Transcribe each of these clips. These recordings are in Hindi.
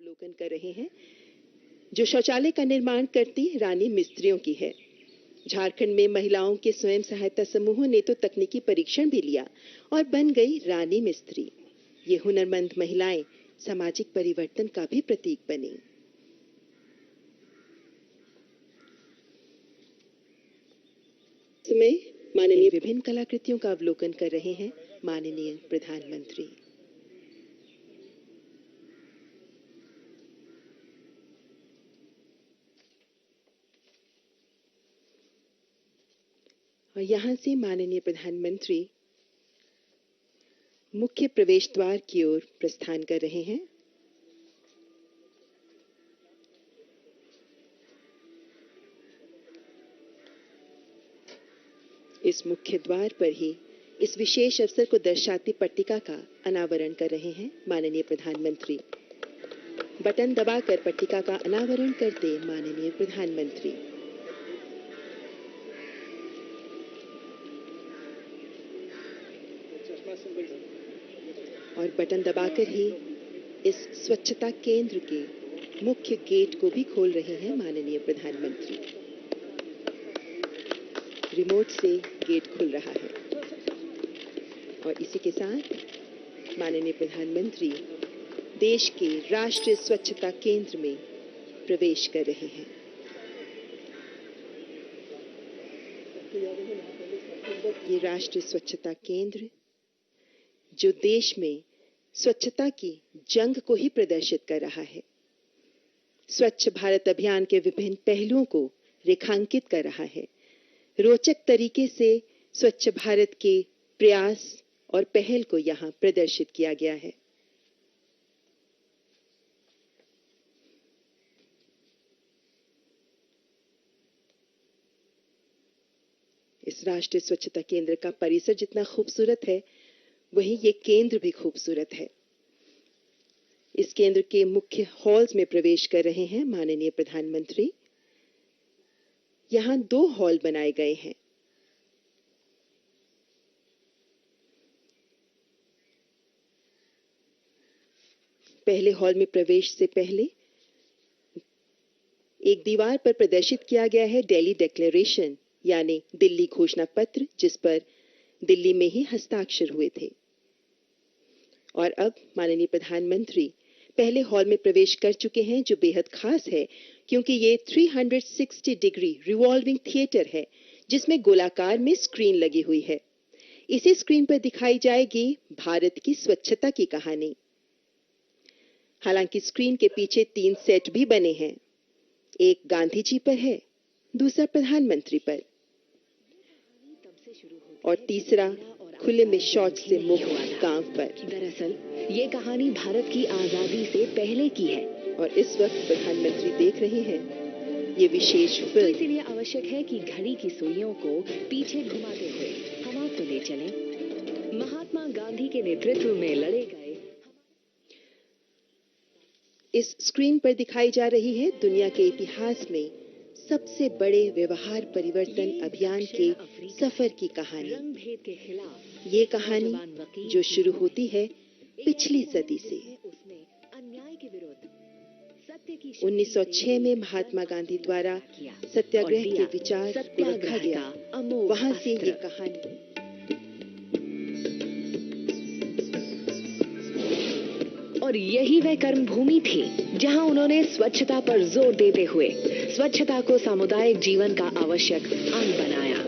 अवलोकन कर रहे हैं जो शौचालय का निर्माण करती रानी मिस्त्रियों की है। झारखंड में महिलाओं के स्वयं सहायता समूहों ने तो तकनीकी परीक्षण भी लिया और बन गई रानी मिस्त्री। ये हुनरमंद महिलाएं सामाजिक परिवर्तन का भी प्रतीक बनी। इसमें माननीय विभिन्न कलाकृतियों का अवलोकन कर रहे हैं माननीय प्रधानमंत्री। और यहां से माननीय प्रधानमंत्री मुख्य प्रवेश द्वार की ओर प्रस्थान कर रहे हैं। इस मुख्य द्वार पर ही इस विशेष अवसर को दर्शाती पट्टिका का अनावरण कर रहे हैं माननीय प्रधानमंत्री। बटन दबाकर पट्टिका का अनावरण करते माननीय प्रधानमंत्री। और बटन दबाकर ही इस स्वच्छता केंद्र के मुख्य गेट को भी खोल रहे हैं माननीय प्रधानमंत्री। रिमोट से गेट खुल रहा है और इसी के साथ माननीय प्रधानमंत्री देश के राष्ट्रीय स्वच्छता केंद्र में प्रवेश कर रहे हैं। ये राष्ट्रीय स्वच्छता केंद्र जो देश में स्वच्छता की जंग को ही प्रदर्शित कर रहा है, स्वच्छ भारत अभियान के विभिन्न पहलुओं को रेखांकित कर रहा है। रोचक तरीके से स्वच्छ भारत के प्रयास और पहल को यहां प्रदर्शित किया गया है। इस राष्ट्रीय स्वच्छता केंद्र का परिसर जितना खूबसूरत है, वहीं ये केंद्र भी खूबसूरत है। इस केंद्र के मुख्य हॉल्स में प्रवेश कर रहे हैं माननीय प्रधानमंत्री। यहां 2 हॉल बनाए गए हैं। पहले हॉल में प्रवेश से पहले एक दीवार पर प्रदर्शित किया गया है दिल्ली डिक्लेरेशन, यानी दिल्ली घोषणा पत्र, जिस पर दिल्ली में ही हस्ताक्षर हुए थे। और अब माननीय प्रधानमंत्री पहले हॉल में प्रवेश कर चुके हैं, जो बेहद खास है क्योंकि ये 360 डिग्री रिवॉल्विंग थिएटर है, जिसमें गोलाकार में स्क्रीन लगी हुई है। इसी स्क्रीन पर दिखाई जाएगी भारत की स्वच्छता की कहानी। हालांकि स्क्रीन के पीछे 3 सेट भी बने हैं। एक गांधी जी पर है, दूसरा प्रधानमंत्री पर और तीसरा खुले में शौच से मुक्त गांव पर। दरअसल ये कहानी भारत की आजादी से पहले की है और इस वक्त प्रधानमंत्री देख रहे हैं ये विशेष तो फिल्म। इसीलिए आवश्यक है कि घड़ी की सुइयों को पीछे घुमाते हुए हम आपको ले चलें महात्मा गांधी के नेतृत्व में लड़े गए। इस स्क्रीन पर दिखाई जा रही है दुनिया के इतिहास में सबसे बड़े व्यवहार परिवर्तन अभियान के सफर की कहानी। रंग भेद के खिलाफ ये कहानी जो शुरू होती है पिछली सदी से। उसने अन्याय के विरुद्ध सत्य की 1906 में महात्मा गांधी द्वारा सत्याग्रह के विचार को रखा गया। वहां से ये कहानी और यही वह कर्मभूमि थी जहां उन्होंने स्वच्छता पर जोर देते हुए स्वच्छता को सामुदायिक जीवन का आवश्यक अंग बनाया।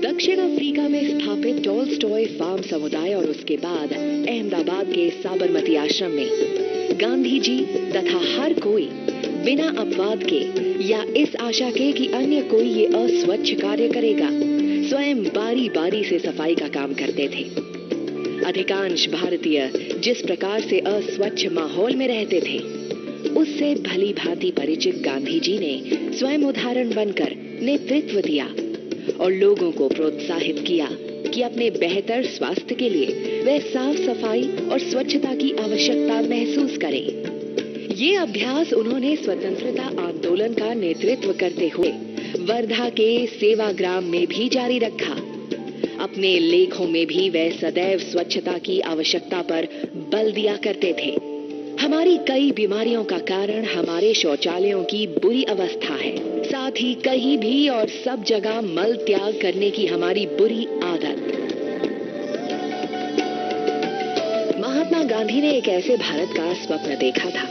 दक्षिण अफ्रीका में स्थापित टॉलस्टॉय फार्म समुदाय और उसके बाद अहमदाबाद के साबरमती आश्रम में गांधी जी तथा हर कोई बिना अपवाद के या इस आशा के कि अन्य कोई ये अस्वच्छ कार्य करेगा, स्वयं बारी बारी से सफाई का काम करते थे। अधिकांश भारतीय जिस प्रकार से अस्वच्छ माहौल में रहते थे, उससे भली भांति परिचित गांधी जी ने स्वयं उदाहरण बनकर नेतृत्व दिया और लोगों को प्रोत्साहित किया कि अपने बेहतर स्वास्थ्य के लिए वे साफ सफाई और स्वच्छता की आवश्यकता महसूस करें। ये अभ्यास उन्होंने स्वतंत्रता आंदोलन का नेतृत्व करते हुए वर्धा के सेवाग्राम में भी जारी रखा। अपने लेखों में भी वे सदैव स्वच्छता की आवश्यकता पर बल दिया करते थे। हमारी कई बीमारियों का कारण हमारे शौचालयों की बुरी अवस्था है, साथ ही कहीं भी और सब जगह मल त्याग करने की हमारी बुरी आदत। महात्मा गांधी ने एक ऐसे भारत का स्वप्न देखा था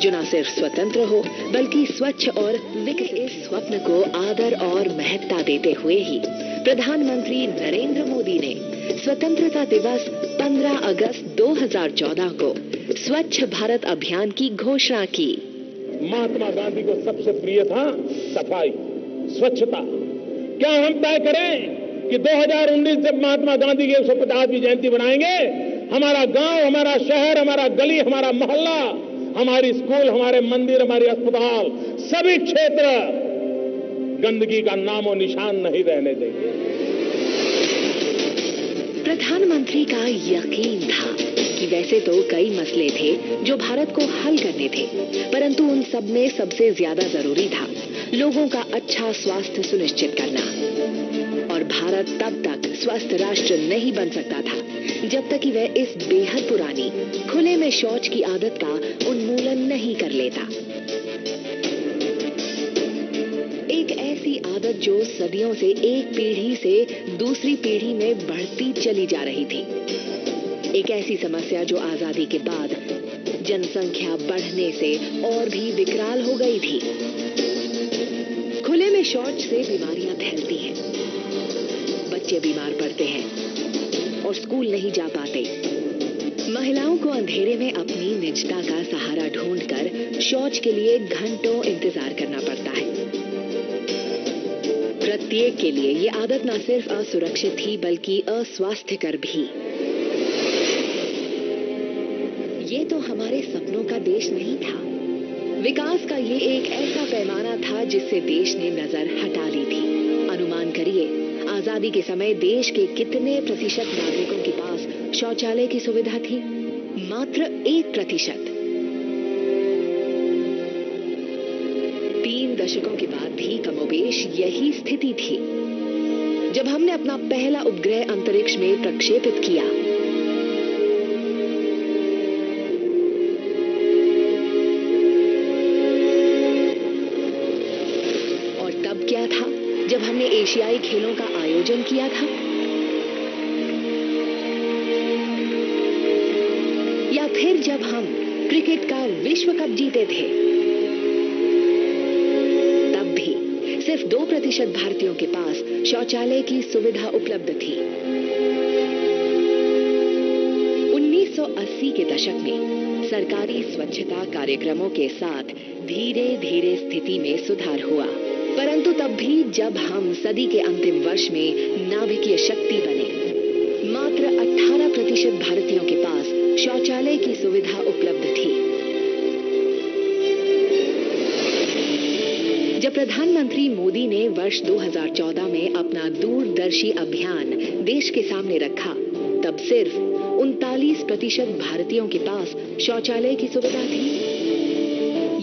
जो न सिर्फ स्वतंत्र हो बल्कि स्वच्छ और विकसित। इस स्वप्न को आदर और महत्ता देते हुए ही प्रधानमंत्री नरेंद्र मोदी ने स्वतंत्रता दिवस 15 अगस्त 2014 को स्वच्छ भारत अभियान की घोषणा की। महात्मा गांधी को सबसे प्रिय था सफाई, स्वच्छता। क्या हम तय करें कि 2019 जब महात्मा गांधी की 150वीं जयंती बनाएंगे, हमारा गांव, हमारा शहर, हमारा गली, हमारा मोहल्ला, हमारी स्कूल, हमारे मंदिर, हमारे अस्पताल, सभी क्षेत्र गंदगी का नामो निशान नहीं रहने देंगे। प्रधानमंत्री का यकीन था कि वैसे तो कई मसले थे जो भारत को हल करने थे, परंतु उन सब में सबसे ज्यादा जरूरी था लोगों का अच्छा स्वास्थ्य सुनिश्चित करना। और भारत तब तक स्वस्थ राष्ट्र नहीं बन सकता था जब तक कि वह इस बेहद पुरानी खुले में शौच की आदत का उन्मूलन नहीं कर लेता। एक ऐसी आदत जो सदियों से एक पीढ़ी से दूसरी पीढ़ी में बढ़ती चली जा रही थी। एक ऐसी समस्या जो आजादी के बाद जनसंख्या बढ़ने से और भी विकराल हो गई थी। खुले में शौच से बीमारियां फैलती हैं, बच्चे बीमार पड़ते हैं और स्कूल नहीं जा पाते। महिलाओं को अंधेरे में अपनी निजता का सहारा ढूंढकर शौच के लिए घंटों इंतजार करना पड़ता है। प्रत्येक के लिए ये आदत न सिर्फ असुरक्षित थी बल्कि अस्वास्थ्यकर भी। ये तो हमारे सपनों का देश नहीं था। विकास का ये एक ऐसा पैमाना था जिससे देश ने नजर हटा ली थी। अनुमान करिए, आजादी के समय देश के कितने प्रतिशत नागरिकों के पास शौचालय की सुविधा थी? मात्र 1%। 3 दशकों के बाद भी कमोबेश यही स्थिति थी। जब हमने अपना पहला उपग्रह अंतरिक्ष में प्रक्षेपित किया, और तब क्या था जब हमने एशियाई खेलों का आयोजन किया था, या फिर जब हम क्रिकेट का विश्व कप जीते थे, तब भी सिर्फ 2% भारतीयों के पास शौचालय की सुविधा उपलब्ध थी। 1980 के दशक में सरकारी स्वच्छता कार्यक्रमों के साथ धीरे धीरे स्थिति में सुधार हुआ, परंतु तब भी जब हम सदी के अंतिम वर्ष में नाभिकीय शक्ति बने, मात्र 18% भारतीयों के पास शौचालय की सुविधा उपलब्ध थी। जब प्रधानमंत्री मोदी ने वर्ष 2014 में अपना दूरदर्शी अभियान देश के सामने रखा, तब सिर्फ 39% भारतीयों के पास शौचालय की सुविधा थी।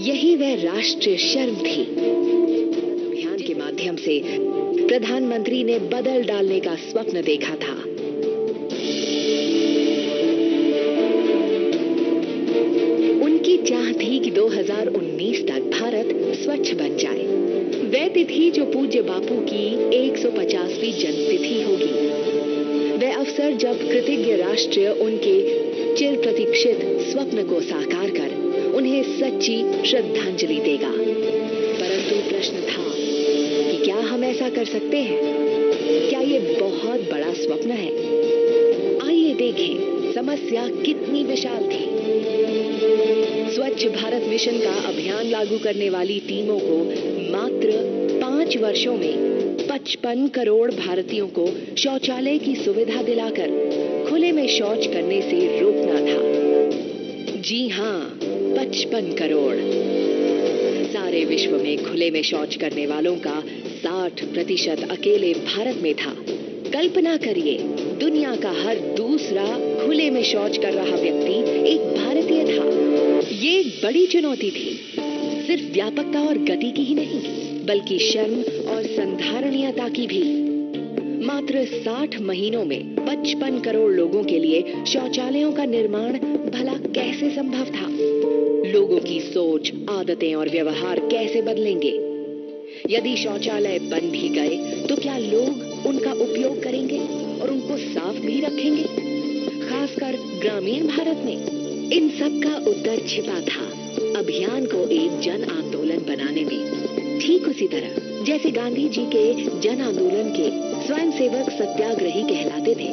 यही वह राष्ट्रीय शर्म थी। अभियान के माध्यम से प्रधानमंत्री ने बदल डालने का स्वप्न देखा था। उनकी चाह थी कि 2019 तक भारत स्वच्छ बन जाए। वह तिथि जो पूज्य बापू की 150वीं जन्मतिथि होगी। वह अवसर जब कृतज्ञ राष्ट्र उनके चिर प्रतीक्षित स्वप्न को साकार कर उन्हें सच्ची श्रद्धांजलि देगा। परंतु प्रश्न था कि क्या हम ऐसा कर सकते हैं? क्या ये बहुत बड़ा स्वप्न है? आइए देखें समस्या कितनी विशाल थी। स्वच्छ भारत मिशन का अभियान लागू करने वाली टीमों को मात्र 5 वर्षों में 55 करोड़ भारतीयों को शौचालय की सुविधा दिलाकर खुले में शौच करने से रोकना था। जी हाँ, 55 करोड़। सारे विश्व में खुले में शौच करने वालों का 60% अकेले भारत में था। कल्पना करिए, दुनिया का हर दूसरा खुले में शौच कर रहा व्यक्ति एक भारतीय था। ये एक बड़ी चुनौती थी, सिर्फ व्यापकता और गति की ही नहीं, बल्कि शर्म और संधारणीयता की भी। मात्र 60 महीनों में 55 करोड़ लोगों के लिए शौचालयों का निर्माण भला कैसे संभव था? लोगों की सोच, आदतें और व्यवहार कैसे बदलेंगे? यदि शौचालय बन भी गए तो क्या लोग उनका उपयोग करेंगे और उनको साफ भी रखेंगे, खासकर ग्रामीण भारत में? इन सब का उत्तर छिपा था अभियान को एक जन आंदोलन बनाने में। ठीक उसी तरह जैसे गांधी जी के जन आंदोलन के स्वयंसेवक सत्याग्रही कहलाते थे,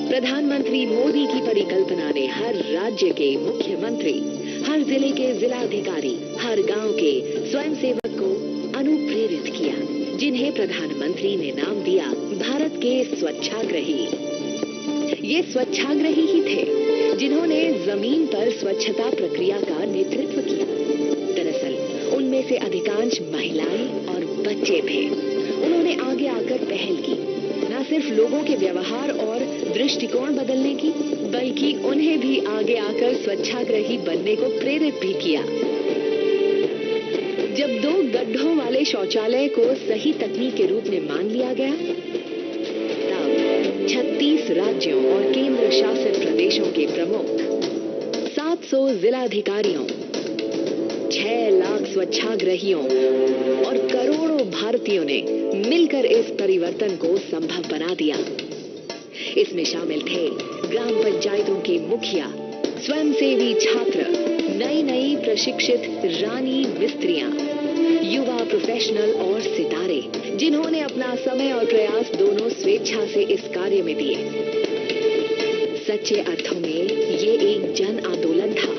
प्रधानमंत्री मोदी की परिकल्पना ने हर राज्य के मुख्यमंत्री, हर जिले के जिलाधिकारी, हर गांव के स्वयंसेवक को अनुप्रेरित किया, जिन्हें प्रधानमंत्री ने नाम दिया भारत के स्वच्छाग्रही। ये स्वच्छाग्रही ही थे जिन्होंने जमीन पर स्वच्छता प्रक्रिया का नेतृत्व किया। दरअसल उनमें से अधिकांश महिलाएं और बच्चे थे। उन्होंने आगे आकर पहल की, न सिर्फ लोगों के व्यवहार और दृष्टिकोण बदलने की, बल्कि उन्हें भी आगे आकर स्वच्छाग्रही बनने को प्रेरित भी किया। जब 2 गड्ढों वाले शौचालय को सही तकनीक के रूप में मान लिया गया, तब 36 राज्यों और केंद्र शासित प्रदेशों के प्रमुख, 700 जिलाधिकारियों, 6 लाख स्वच्छाग्रहियों और करोड़ों भारतीयों ने मिलकर इस परिवर्तन को संभव बना दिया। इसमें शामिल थे ग्राम पंचायतों के मुखिया, स्वयंसेवी छात्र, नई प्रशिक्षित रानी मिस्त्रियां, युवा प्रोफेशनल और सितारे, जिन्होंने अपना समय और प्रयास दोनों स्वेच्छा से इस कार्य में दिए। सच्चे अर्थों में ये एक जन आंदोलन था।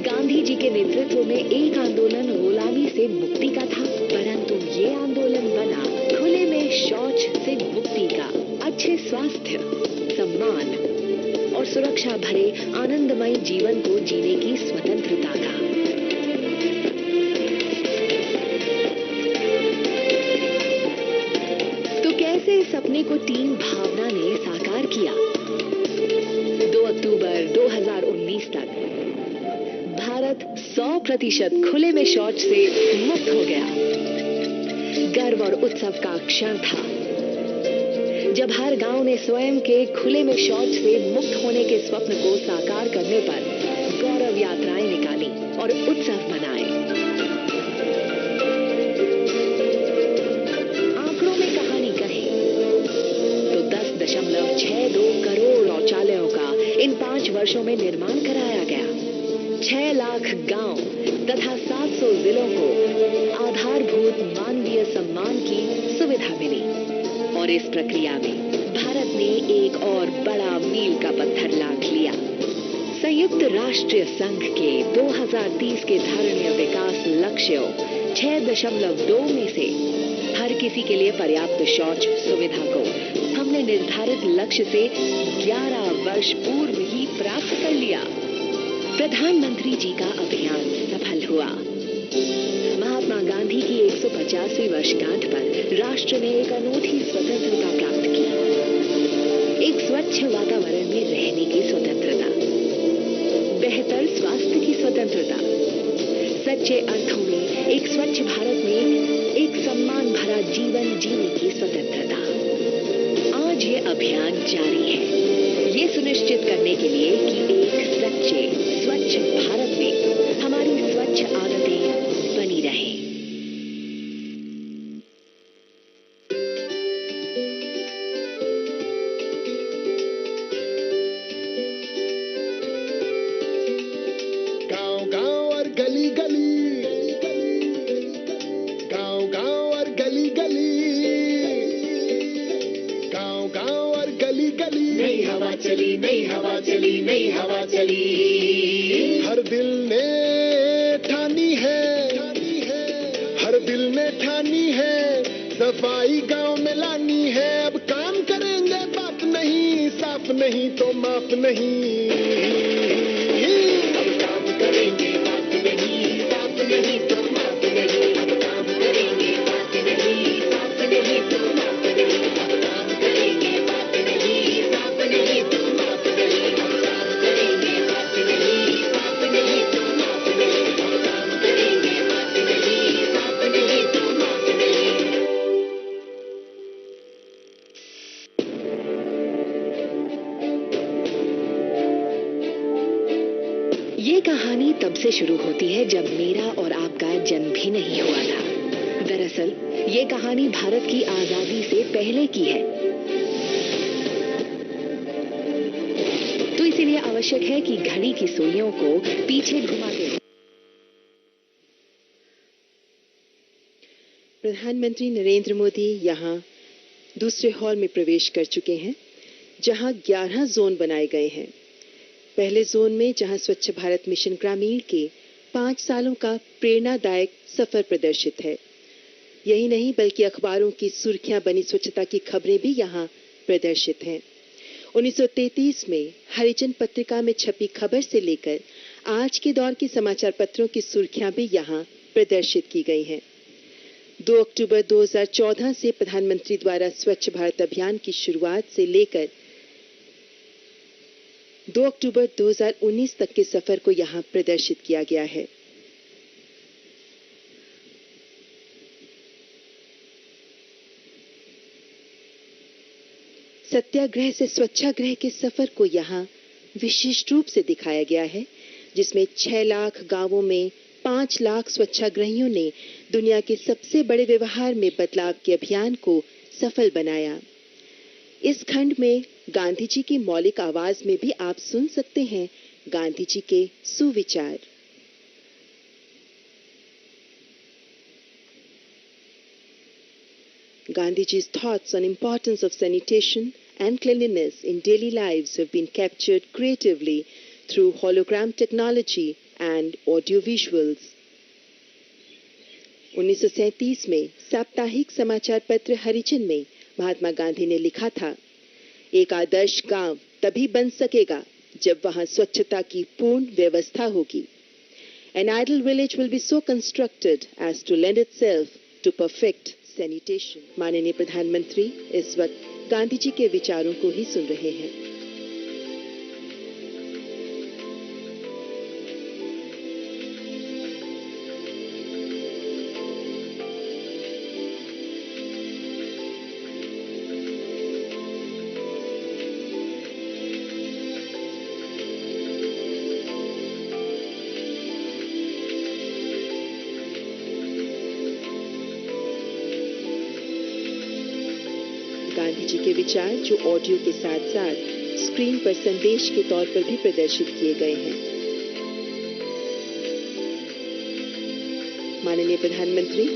गांधी जी के नेतृत्व में एक आंदोलन गुलामी से मुक्ति का था, परंतु ये आंदोलन बना खुले में शौच से मुक्ति का, अच्छे स्वास्थ्य, सम्मान और सुरक्षा भरे आनंदमय जीवन को जीने की स्वतंत्रता का। तो कैसे इस सपने को टीम भावना ने साकार किया? 2 अक्टूबर 2019 तक भारत 100% खुले में शौच से मुक्त हो गया। गर्व और उत्सव का क्षण था जब हर गांव ने स्वयं के खुले में शौच से मुक्त होने के स्वप्न को साकार करने पर गौरव यात्राएं निकाली और उत्सव मनाए। आंकड़ों में कहानी कहे तो 10.62 करोड़ शौचालयों का इन 5 वर्षों में निर्माण कराया गया। 6 लाख गांव तथा 700 जिलों को आधारभूत मानवीय सम्मान की सुविधा मिली। और इस प्रक्रिया में भारत ने एक और बड़ा मील का पत्थर लांघ लिया। संयुक्त राष्ट्र संघ के 2030 के धारणीय विकास लक्ष्यों 6.2 में से हर किसी के लिए पर्याप्त शौच सुविधा को हमने निर्धारित लक्ष्य से 11 वर्ष पूर्व ही प्राप्त कर लिया। प्रधानमंत्री जी का अभियान सफल हुआ। महात्मा गांधी की 150वीं वर्षगांठ पर राष्ट्र ने एक अनूठी स्वतंत्रता प्राप्त की। एक स्वच्छ वातावरण में रहने की स्वतंत्रता, बेहतर स्वास्थ्य की स्वतंत्रता, सच्चे अर्थों में एक स्वच्छ भारत में एक सम्मान भरा जीवन जीने की स्वतंत्रता। आज ये अभियान जारी है, ये सुनिश्चित करने के लिए कि एक सच्चे स्वच्छ भारत में हमारी स्वच्छ आदतें बनी रहें। गांव गांव और गली गली, गांव गांव और गली गली, गांव गांव और गली गली, नई हवा चली, नई हवा चली, नई हवा चली। हर दिल ने ठानी है, हर दिल ने ठानी है, सफाई गांव में लानी है। अब काम करेंगे बाप नहीं, साफ नहीं तो माफ नहीं। अब काम करेंगे बात नहीं, साफ नहीं तो माफ नहीं। अब काम करेंगे बात नहीं, साफ नहीं तो माफ नहीं। अब काम करेंगे बात नहीं, साफ नहीं तो माफ नहीं। अब काम करेंगे बात नहीं, साफ नहीं तो माफ नहीं। अब काम करेंगे बात नहीं, साफ कहानी तब से शुरू होती है जब मेरा और आपका जन्म भी नहीं हुआ था। दरअसल ये कहानी भारत की आजादी से पहले की है। तो इसीलिए आवश्यक है कि घड़ी की सुइयों को पीछे घुमाते हुए प्रधानमंत्री नरेंद्र मोदी यहाँ दूसरे हॉल में प्रवेश कर चुके हैं, जहां 11 जोन बनाए गए हैं। पहले जोन में जहां स्वच्छ भारत मिशन ग्रामीण के 5 सालों का प्रेरणादायक सफर प्रदर्शित है। यही नहीं बल्कि अखबारों की सुर्खियां बनी स्वच्छता की खबरें भी यहां प्रदर्शित हैं। 1933 में हरिजन पत्रिका में छपी खबर से लेकर आज के दौर के समाचार पत्रों की सुर्खियां भी यहां प्रदर्शित की गई हैं। 2 अक्टूबर 2014 से प्रधानमंत्री द्वारा स्वच्छ भारत अभियान की शुरुआत से लेकर 2 अक्टूबर 2019 तक के सफर को यहां प्रदर्शित किया गया है। सत्याग्रह से स्वच्छाग्रह के सफर को यहां विशिष्ट रूप से दिखाया गया है, जिसमें 6 लाख गांवों में 5 लाख स्वच्छाग्रहियों ने दुनिया के सबसे बड़े व्यवहार में बदलाव के अभियान को सफल बनाया। इस खंड में गांधी जी की मौलिक आवाज में भी आप सुन सकते हैं गांधी जी के सुविचार। Gandhiji's thoughts on importance of sanitation and cleanliness in daily lives have been captured creatively through hologram technology and audio visuals. 1937 में साप्ताहिक समाचार पत्र हरिजन में महात्मा गांधी ने लिखा था, एक आदर्श गांव तभी बन सकेगा जब वहां स्वच्छता की पूर्ण व्यवस्था होगी। An ideal village will be so constructed as to lend itself to perfect sanitation. माननीय प्रधानमंत्री इस वक्त गांधी जी के विचारों को ही सुन रहे हैं। गांधी जी के विचार जो ऑडियो के साथ साथ स्क्रीन पर संदेश के तौर पर भी प्रदर्शित किए गए हैं। माननीय प्रधानमंत्री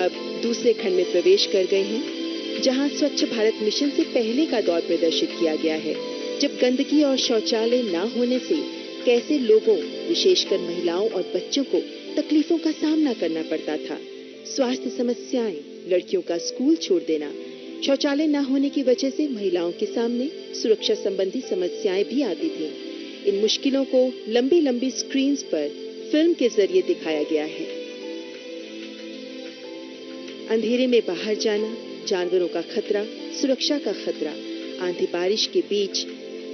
अब दूसरे खंड में प्रवेश कर गए हैं, जहां स्वच्छ भारत मिशन से पहले का दौर प्रदर्शित किया गया है, जब गंदगी और शौचालय न होने से कैसे लोगों, विशेषकर महिलाओं और बच्चों को तकलीफों का सामना करना पड़ता था। स्वास्थ्य समस्याएं, लड़कियों का स्कूल छोड़ देना, शौचालय न होने की वजह से महिलाओं के सामने सुरक्षा संबंधी समस्याएं भी आती थीं। इन मुश्किलों को लंबी लंबी स्क्रीन्स पर फिल्म के जरिए दिखाया गया है। अंधेरे में बाहर जाना, जानवरों का खतरा, सुरक्षा का खतरा, आंधी बारिश के बीच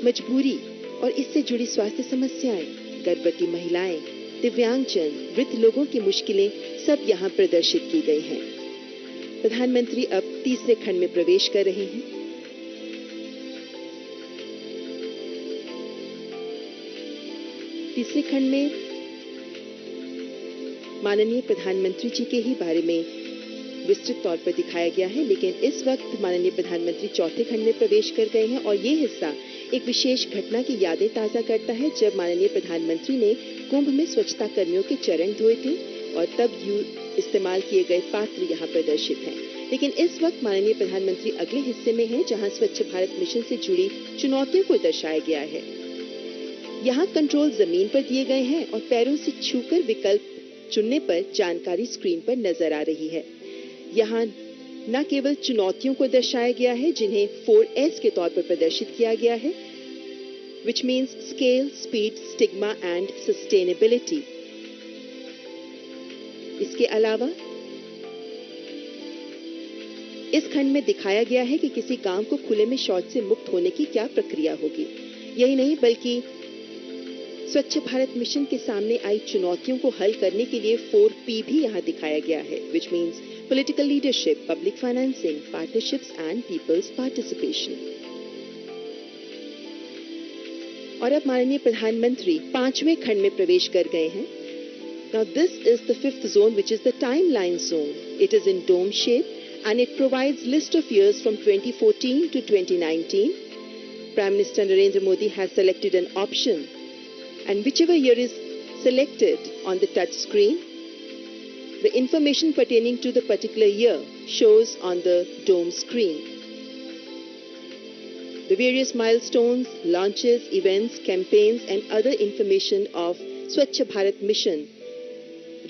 मजबूरी और इससे जुड़ी स्वास्थ्य समस्याएं, गर्भवती महिलाएं, दिव्यांगजन, वृद्ध लोगों की मुश्किलें सब यहाँ प्रदर्शित की गई हैं। प्रधानमंत्री अब तीसरे खंड में प्रवेश कर रहे हैं। तीसरे खंड में माननीय प्रधानमंत्री जी के ही बारे में विस्तृत तौर पर दिखाया गया है, लेकिन इस वक्त माननीय प्रधानमंत्री चौथे खंड में प्रवेश कर गए हैं और ये हिस्सा एक विशेष घटना की यादें ताजा करता है, जब माननीय प्रधानमंत्री ने कुंभ में स्वच्छता कर्मियों के चरण धोए थे और तब इस्तेमाल किए गए पात्र यहाँ प्रदर्शित हैं। लेकिन इस वक्त माननीय प्रधानमंत्री अगले हिस्से में हैं, जहाँ स्वच्छ भारत मिशन से जुड़ी चुनौतियों को दर्शाया गया है। यहाँ कंट्रोल जमीन पर दिए गए हैं और पैरों से छूकर विकल्प चुनने पर जानकारी स्क्रीन पर नजर आ रही है। यहाँ न केवल चुनौतियों को दर्शाया गया है, जिन्हें 4S के तौर पर प्रदर्शित किया गया है, which means scale, speed, stigma and sustainability. इसके अलावा इस खंड में दिखाया गया है कि किसी गांव को खुले में शौच से मुक्त होने की क्या प्रक्रिया होगी। यही नहीं बल्कि स्वच्छ भारत मिशन के सामने आई चुनौतियों को हल करने के लिए 4P भी यहाँ दिखाया गया है, which means political leadership, public financing, partnerships and people's participation. और अब माननीय प्रधानमंत्री 5वें खंड में प्रवेश कर गए हैं. Now this is the fifth zone, which is the timeline zone. It is in dome shape and it provides list of years from 2014 to 2019. Prime Minister Narendra Modi has selected an option, and whichever year is selected on the touch screen, the information pertaining to the particular year shows on the dome screen. The various milestones, launches, events, campaigns and other information of Swachh Bharat Mission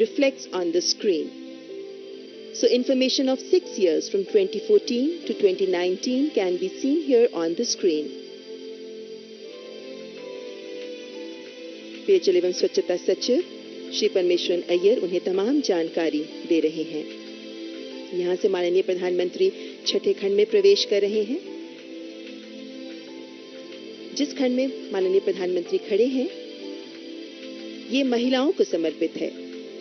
reflects on the screen. So information of 6 years from 2014 to 2019 can be seen here on the screen. पेयजल एवं स्वच्छता सचिव श्री परमेश्वरन अय्यर उन्हें तमाम जानकारी दे रहे हैं. यहां से माननीय प्रधानमंत्री छठे खंड में प्रवेश कर रहे हैं. जिस खंड में माननीय प्रधानमंत्री खड़े हैं, ये महिलाओं को समर्पित है.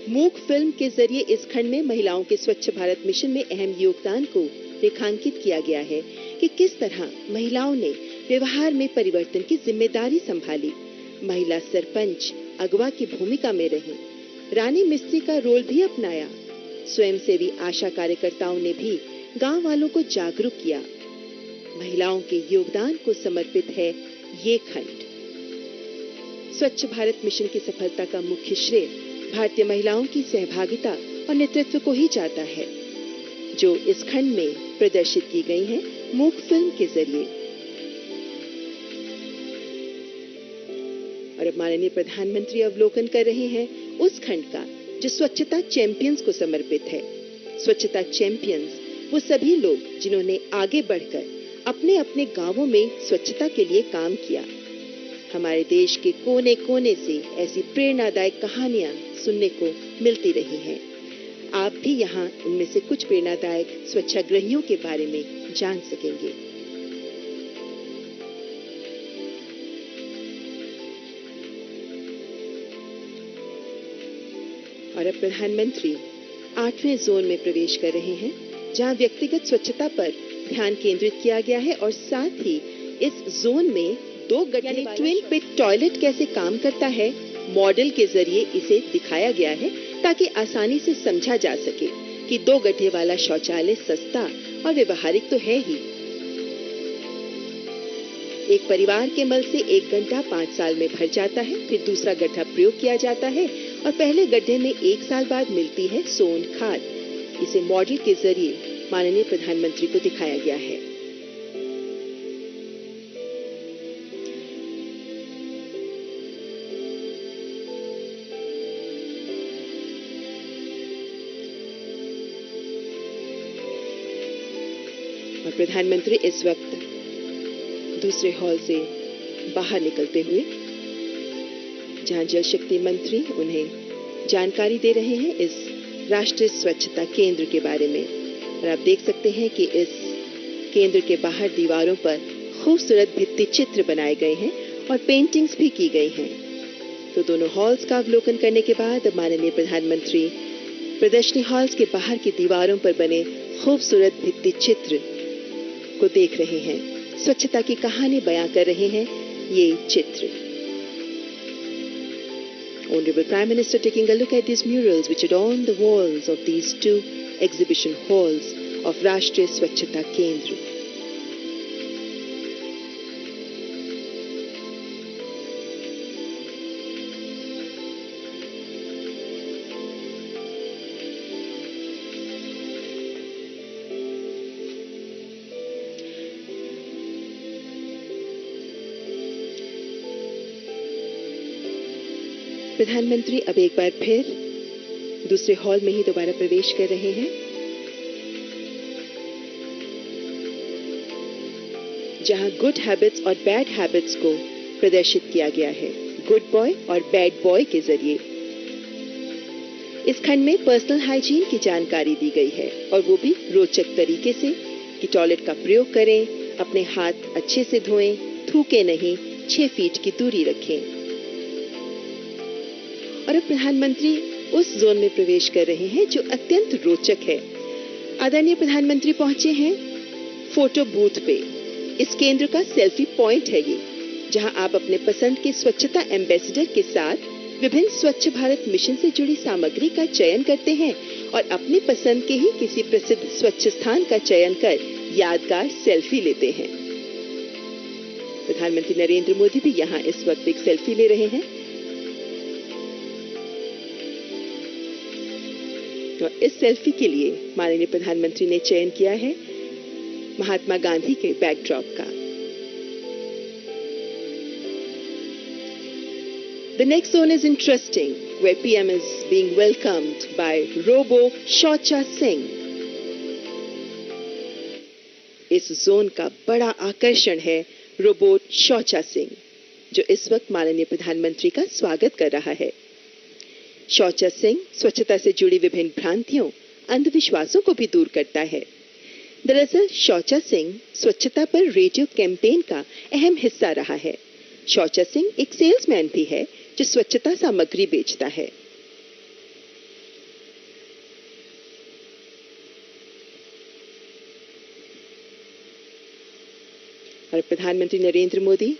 मूक फिल्म के जरिए इस खंड में महिलाओं के स्वच्छ भारत मिशन में अहम योगदान को रेखांकित किया गया है कि किस तरह महिलाओं ने व्यवहार में परिवर्तन की जिम्मेदारी संभाली. महिला सरपंच अगवा की भूमिका में रही, रानी मिस्त्री का रोल भी अपनाया. स्वयंसेवी आशा कार्यकर्ताओं ने भी गांव वालों को जागरूक किया. महिलाओं के योगदान को समर्पित है ये खंड. स्वच्छ भारत मिशन की सफलता का मुख्य श्रेय भारतीय महिलाओं की सहभागिता और नेतृत्व को ही जाता है, जो इस खंड में प्रदर्शित की गई हैं मूक फिल्म के जरिए. और अब माननीय प्रधानमंत्री अवलोकन कर रहे हैं उस खंड का जो स्वच्छता चैंपियंस को समर्पित है. स्वच्छता चैंपियंस वो सभी लोग जिन्होंने आगे बढ़कर अपने अपने गांवों में स्वच्छता के लिए काम किया. हमारे देश के कोने कोने से ऐसी प्रेरणादायक कहानियां सुनने को मिलती रही हैं. आप भी यहाँ उनमें से कुछ प्रेरणादायक स्वच्छाग्रहियों के बारे में जान सकेंगे. और अब प्रधानमंत्री 8वें जोन में प्रवेश कर रहे हैं, जहां व्यक्तिगत स्वच्छता पर ध्यान केंद्रित किया गया है और साथ ही इस जोन में 2 यानी ट्विन पिट टॉयलेट कैसे काम करता है मॉडल के जरिए इसे दिखाया गया है, ताकि आसानी से समझा जा सके कि 2 गड्ढे वाला शौचालय सस्ता और व्यवहारिक तो है ही. एक परिवार के मल से एक गड्ढा 5 साल में भर जाता है, फिर दूसरा गड्ढा प्रयोग किया जाता है और पहले गड्ढे में 1 साल बाद मिलती है सोन खाद. इसे मॉडल के जरिए माननीय प्रधानमंत्री को दिखाया गया है. और प्रधानमंत्री इस वक्त दूसरे हॉल से बाहर निकलते हुए, जहां जल शक्ति मंत्री उन्हें जानकारी दे रहे हैं इस राष्ट्रीय स्वच्छता केंद्र के बारे में. और आप देख सकते हैं कि इस केंद्र के बाहर दीवारों पर खूबसूरत भित्ति चित्र बनाए गए हैं और पेंटिंग्स भी की गई हैं. तो दोनों हॉल्स का अवलोकन करने के बाद माननीय प्रधानमंत्री प्रदर्शनी हॉल्स के बाहर की दीवारों पर बने खूबसूरत भित्ति चित्र को देख रहे हैं. स्वच्छता की कहानी बयां कर रहे हैं ये चित्र. Honorable Prime Minister taking a look at these murals which adorn the walls of these 2 exhibition halls of Rashtriya Swachhata Kendra. प्रधानमंत्री अब एक बार फिर दूसरे हॉल में ही दोबारा प्रवेश कर रहे हैं, जहां गुड हैबिट्स और बैड हैबिट्स को प्रदर्शित किया गया है गुड बॉय और बैड बॉय के जरिए. इस खंड में पर्सनल हाइजीन की जानकारी दी गई है और वो भी रोचक तरीके से कि टॉयलेट का प्रयोग करें, अपने हाथ अच्छे से धोएं, थूके नहीं, 6 फीट की दूरी रखें. और अब प्रधानमंत्री उस जोन में प्रवेश कर रहे हैं जो अत्यंत रोचक है. आदरणीय प्रधानमंत्री पहुंचे हैं फोटो बूथ पे. इस केंद्र का सेल्फी पॉइंट है ये, जहां आप अपने पसंद के स्वच्छता एम्बेसडर के साथ विभिन्न स्वच्छ भारत मिशन से जुड़ी सामग्री का चयन करते हैं और अपनी पसंद के ही किसी प्रसिद्ध स्वच्छ स्थान का चयन कर यादगार सेल्फी लेते हैं। प्रधानमंत्री नरेंद्र मोदी भी यहां इस वक्त एक सेल्फी ले रहे हैं। तो इस सेल्फी के लिए माननीय प्रधानमंत्री ने चयन किया है महात्मा गांधी के बैकड्रॉप का। The next zone is interesting, where PM is being welcomed by Robo Shaucha Singh. इस जोन का बड़ा आकर्षण है रोबोट शौचा सिंह, जो इस वक्त माननीय प्रधानमंत्री का स्वागत कर रहा है। शौचा सिंह स्वच्छता से जुड़ी विभिन्न भ्रांतियों, अंधविश्वासों को भी दूर करता है। दरअसल शौचा सिंह स्वच्छता पर रेडियो कैंपेन का अहम हिस्सा रहा है। शौचा सिंह एक सेल्समैन भी है जो स्वच्छता सामग्री बेचता है। और प्रधानमंत्री नरेंद्र मोदी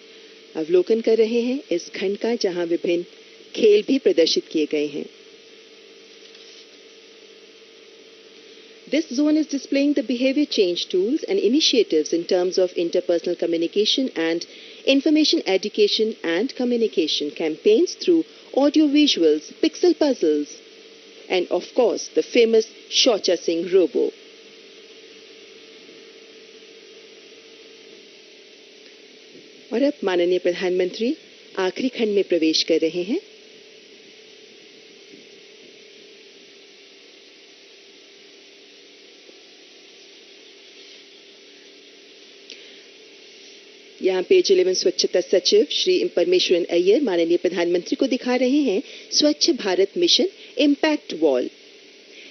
अवलोकन कर रहे हैं इस खंड का, जहां विभिन्न खेल भी प्रदर्शित किए गए हैं। This zone is displaying the behavior change tools and initiatives in terms of interpersonal communication and information education and communication campaigns through audio visuals, pixel puzzles, and of course the famous Shaucha Singh Robo. और अब माननीय प्रधानमंत्री आखिरी खंड में प्रवेश कर रहे हैं। यहाँ पेज 11 स्वच्छता सचिव श्री परमेश्वरन अय्यर माननीय प्रधानमंत्री को दिखा रहे हैं स्वच्छ भारत मिशन इम्पैक्ट वॉल,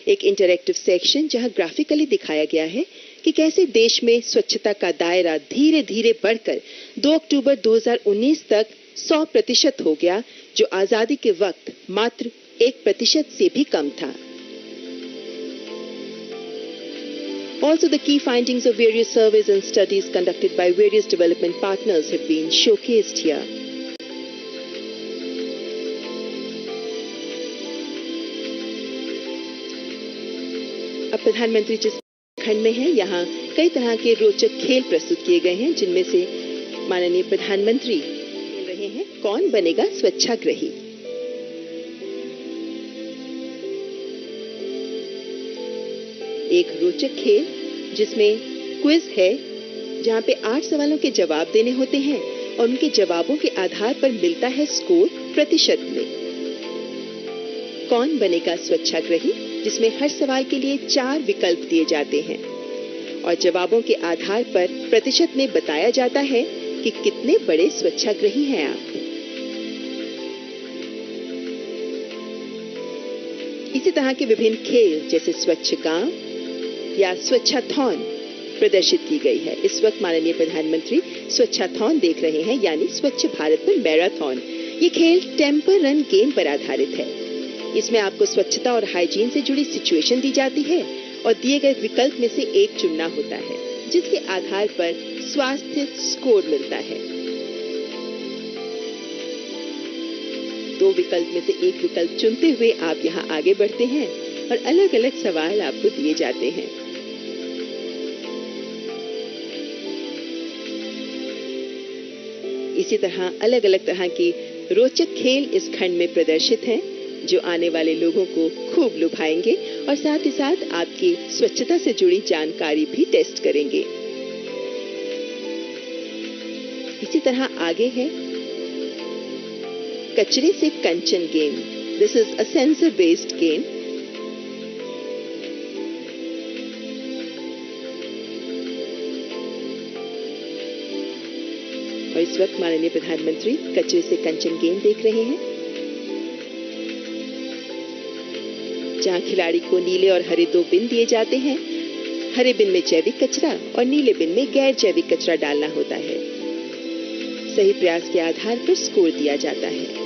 एक इंटरैक्टिव सेक्शन जहाँ ग्राफिकली दिखाया गया है कि कैसे देश में स्वच्छता का दायरा धीरे धीरे बढ़कर 2 अक्टूबर 2019 तक 100% हो गया, जो आजादी के वक्त मात्र 1% से भी कम था। Also, the key findings of various surveys and studies conducted by various development partners have been showcased here. अब प्रधानमंत्री जिस खंड में है, यहाँ कई तरह के रोचक खेल प्रस्तुत किए गए हैं, जिनमें से माननीय प्रधानमंत्री खेल रहे हैं कौन बनेगा स्वच्छाग्रही। एक रोचक खेल जिसमें क्विज है, जहां पे 8 सवालों के जवाब देने होते हैं और उनके जवाबों के आधार पर मिलता है स्कोर प्रतिशत में। कौन बनेगा स्वच्छाग्रही, जिसमें हर सवाल के लिए 4 विकल्प दिए जाते हैं और जवाबों के आधार पर प्रतिशत में बताया जाता है कि कितने बड़े स्वच्छाग्रही हैं आप। इसी तरह के विभिन्न खेल जैसे स्वच्छ गांव या स्वच्छाथॉन प्रदर्शित की गई है। इस वक्त माननीय प्रधानमंत्री स्वच्छाथॉन देख रहे हैं, यानी स्वच्छ भारत पर मैराथन। ये खेल टेम्पर रन गेम पर आधारित है। इसमें आपको स्वच्छता और हाइजीन से जुड़ी सिचुएशन दी जाती है और दिए गए विकल्प में से एक चुनना होता है, जिसके आधार पर स्वास्थ्य स्कोर मिलता है। 2 विकल्प में से एक विकल्प चुनते हुए आप यहाँ आगे बढ़ते हैं और अलग अलग सवाल आपको दिए जाते हैं। इसी तरह अलग अलग तरह की रोचक खेल इस खंड में प्रदर्शित हैं, जो आने वाले लोगों को खूब लुभाएंगे और साथ ही साथ आपकी स्वच्छता से जुड़ी जानकारी भी टेस्ट करेंगे। इसी तरह आगे है कचरे से कंचन game. This is a sensor based game. और इस वक्त माननीय प्रधानमंत्री कचरे से कंचन गेम देख रहे हैं, जहां खिलाड़ी को नीले और हरे 2 बिन दिए जाते हैं। हरे बिन में जैविक कचरा और नीले बिन में गैर जैविक कचरा डालना होता है। सही प्रयास के आधार पर स्कोर दिया जाता है।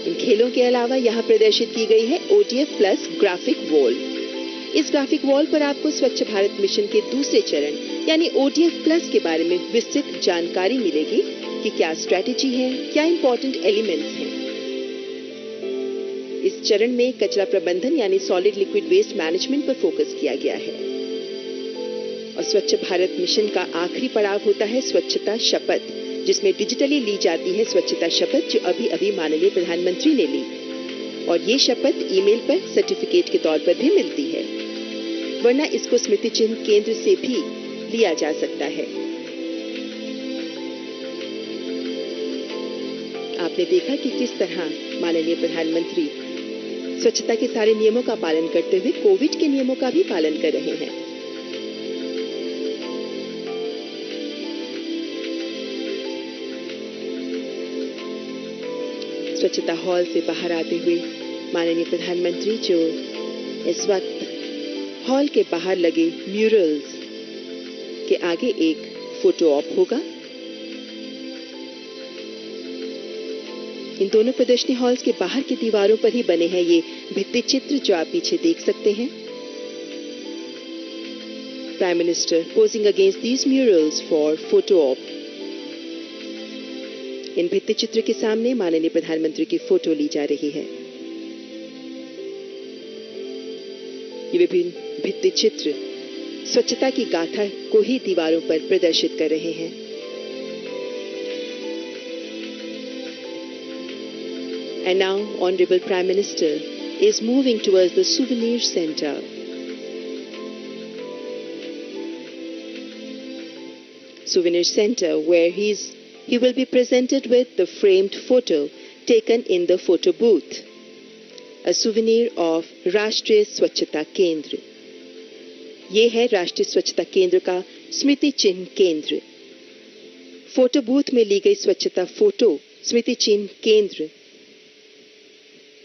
इन खेलों के अलावा यहाँ प्रदर्शित की गई है OTF प्लस ग्राफिक वॉल। इस ग्राफिक वॉल पर आपको स्वच्छ भारत मिशन के दूसरे चरण यानी OTF प्लस के बारे में विस्तृत जानकारी मिलेगी कि क्या स्ट्रैटेजी है, क्या इंपॉर्टेंट एलिमेंट्स हैं। इस चरण में कचरा प्रबंधन यानी सॉलिड लिक्विड वेस्ट मैनेजमेंट पर फोकस किया गया है। और स्वच्छ भारत मिशन का आखिरी पड़ाव होता है स्वच्छता शपथ, जिसमें डिजिटली ली जाती है स्वच्छता शपथ, जो अभी अभी माननीय प्रधानमंत्री ने ली। और ये शपथ ईमेल पर सर्टिफिकेट के तौर पर भी मिलती है, वरना इसको स्मृति चिन्ह केंद्र से भी लिया जा सकता है। आपने देखा कि किस तरह माननीय प्रधानमंत्री स्वच्छता के सारे नियमों का पालन करते हुए कोविड के नियमों का भी पालन कर रहे हैं। स्वच्छता हॉल से बाहर आते हुए माननीय प्रधानमंत्री, जो इस वक्त हॉल के बाहर लगे म्यूरल्स के आगे एक फोटो ऑप होगा। इन दोनों प्रदर्शनी हॉल्स के बाहर की दीवारों पर ही बने हैं ये भित्ति चित्र जो आप पीछे देख सकते हैं। Prime minister posing against these murals for photo op. इन भित्ति चित्र के सामने माननीय प्रधानमंत्री की फोटो ली जा रही है। ये विभिन्न भित्ति चित्र स्वच्छता की गाथा को ही दीवारों पर प्रदर्शित कर रहे हैं। And now, Honorable Prime Minister is moving towards the Souvenir Center. Souvenir Center, where he will be presented with the framed photo taken in the photo booth, a souvenir of राष्ट्रीय स्वच्छता केंद्र। ये है राष्ट्रीय स्वच्छता केंद्र का स्मृति चिन्ह केंद्र। फोटो बूथ में ली गई स्वच्छता फोटो स्मृति चिन्ह केंद्र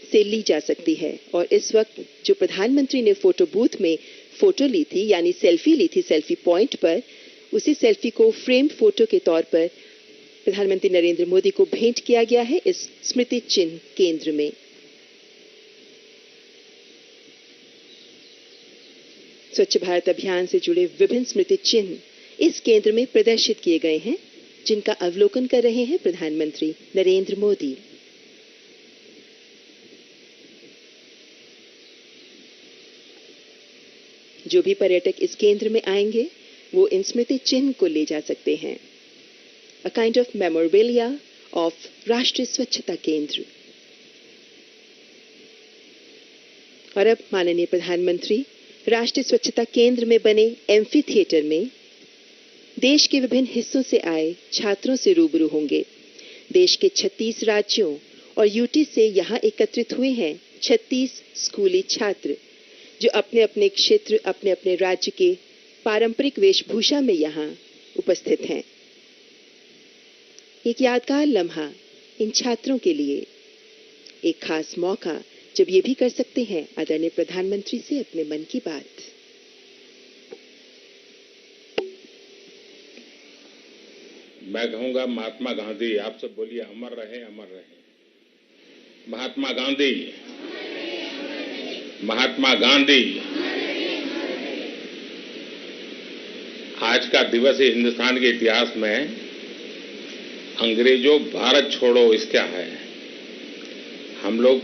से ली जा सकती है। और इस वक्त जो प्रधानमंत्री ने फोटो बूथ में फोटो ली थी, यानी सेल्फी ली थी सेल्फी पॉइंट पर, उसी सेल्फी को फ्रेम्ड फोटो के तौर पर प्रधानमंत्री नरेंद्र मोदी को भेंट किया गया है इस स्मृति चिन्ह केंद्र में। स्वच्छ भारत अभियान से जुड़े विभिन्न स्मृति चिन्ह इस केंद्र में प्रदर्शित किए गए हैं, जिनका अवलोकन कर रहे हैं प्रधानमंत्री नरेंद्र मोदी। जो भी पर्यटक इस केंद्र में आएंगे वो इन स्मृति चिन्ह को ले जा सकते हैं। A kind of memorabilia of राष्ट्रीय स्वच्छता केंद्र। और अब माननीय प्रधानमंत्री राष्ट्रीय स्वच्छता केंद्र में बने एम्फी थिएटर में देश के विभिन्न हिस्सों से आए छात्रों से रूबरू होंगे। देश के 36 राज्यों और यूटी से यहाँ एकत्रित हुए हैं 36 स्कूली छात्र, जो अपने अपने क्षेत्र, अपने अपने राज्य के पारंपरिक वेशभूषा में यहाँ उपस्थित हैं। एक यादगार लम्हा इन छात्रों के लिए, एक खास मौका जब ये भी कर सकते हैं आदरणीय प्रधानमंत्री से अपने मन की बात। मैं कहूंगा महात्मा गांधी, आप सब बोलिए अमर रहे, अमर रहे। महात्मा गांधी, महात्मा गांधी। आज का दिवस हिंदुस्तान के इतिहास में अंग्रेजों भारत छोड़ो इसका है। हम लोग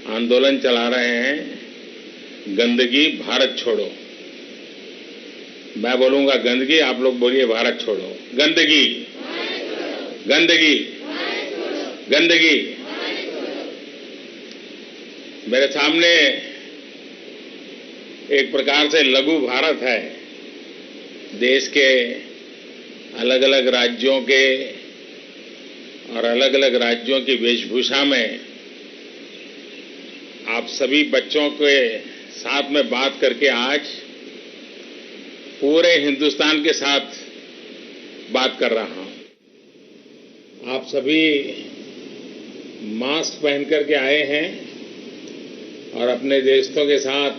आंदोलन चला रहे हैं गंदगी भारत छोड़ो। मैं बोलूंगा गंदगी, आप लोग बोलिए भारत छोड़ो। गंदगी, गंदगी, गंदगी। मेरे सामने एक प्रकार से लघु भारत है। देश के अलग अलग राज्यों के और अलग अलग राज्यों की वेशभूषा में आप सभी बच्चों के साथ में बात करके आज पूरे हिंदुस्तान के साथ बात कर रहा हूं। आप सभी मास्क पहन करके आए हैं और अपने दोस्तों के साथ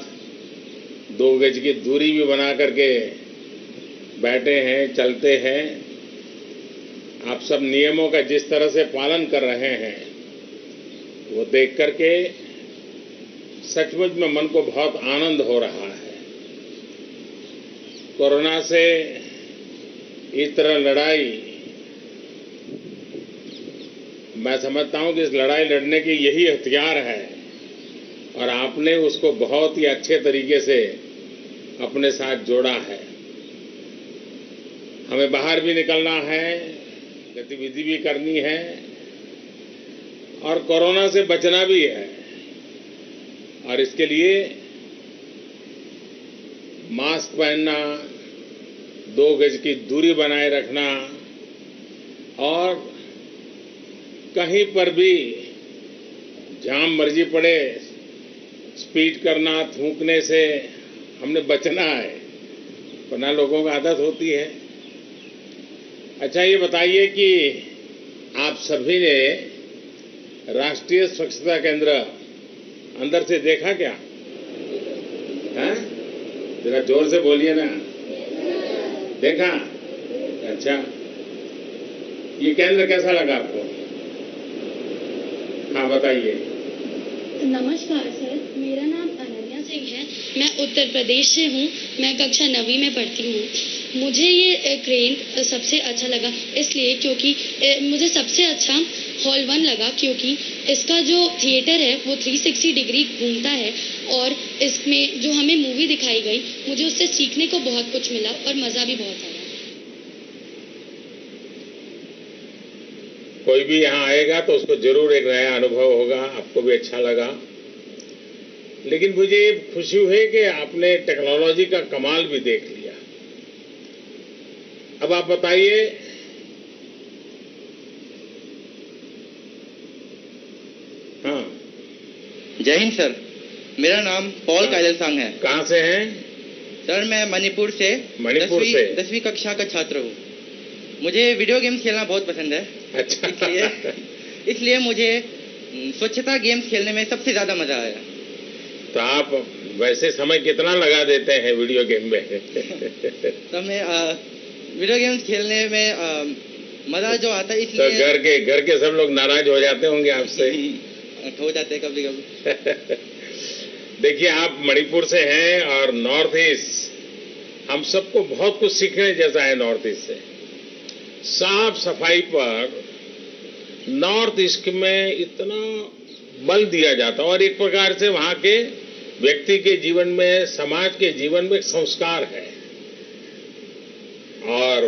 2 गज की दूरी भी बना करके बैठे हैं, चलते हैं। आप सब नियमों का जिस तरह से पालन कर रहे हैं वो देख करके सचमुच में मन को बहुत आनंद हो रहा है। कोरोना से इस तरह लड़ाई, मैं समझता हूं कि इस लड़ाई लड़ने की यही हथियार है और आपने उसको बहुत ही अच्छे तरीके से अपने साथ जोड़ा है। हमें बाहर भी निकलना है, गतिविधि भी करनी है और कोरोना से बचना भी है और इसके लिए मास्क पहनना, 2 गज की दूरी बनाए रखना और कहीं पर भी जहां मर्जी पड़े स्पीड करना, थूकने से हमने बचना है, वरना लोगों को आदत होती है। अच्छा, ये बताइए कि आप सभी ने राष्ट्रीय स्वच्छता केंद्र अंदर से देखा क्या? हैं? जरा जोर से बोलिए ना। देखा? अच्छा, ये केंद्र कैसा लगा आपको? हाँ, बताइए। नमस्कार सर, मेरा नाम अनन्या सिंह है। मैं उत्तर प्रदेश से हूँ। मैं कक्षा 9वीं में पढ़ती हूँ। मुझे ये क्रेन सबसे अच्छा लगा इसलिए क्योंकि मुझे सबसे अच्छा हॉल 1 लगा क्योंकि इसका जो थिएटर है वो 360 डिग्री घूमता है और इसमें जो हमें मूवी दिखाई गई मुझे उससे सीखने को बहुत कुछ मिला और मज़ा भी बहुत आया। कोई भी यहाँ आएगा तो उसको जरूर एक नया अनुभव होगा, आपको भी अच्छा लगा। लेकिन मुझे खुशी हुई कि आपने टेक्नोलॉजी का कमाल भी देख लिया। अब आप बताइए, हाँ। जय हिंद सर, मेरा नाम पॉल कायलसांग है। कहाँ से हैं? सर मैं मणिपुर से 10वीं कक्षा का छात्र हूँ। मुझे वीडियो गेम्स खेलना बहुत पसंद है। अच्छा। इसलिए मुझे स्वच्छता गेम्स खेलने में सबसे ज्यादा मजा आया। तो आप वैसे समय कितना लगा देते हैं वीडियो गेम में? तो मैं वीडियो गेम्स खेलने में मजा जो आता है इसलिए। तो घर के सब लोग नाराज हो जाते होंगे आपसे? हो जाते कभी कभी। देखिए, आप मणिपुर से हैं और नॉर्थ ईस्ट, हम सबको बहुत कुछ सीखने जैसा है नॉर्थ ईस्ट से। साफ सफाई पर नॉर्थ ईस्ट में इतना बल दिया जाता और एक प्रकार से वहां के व्यक्ति के जीवन में, समाज के जीवन में एक संस्कार है। और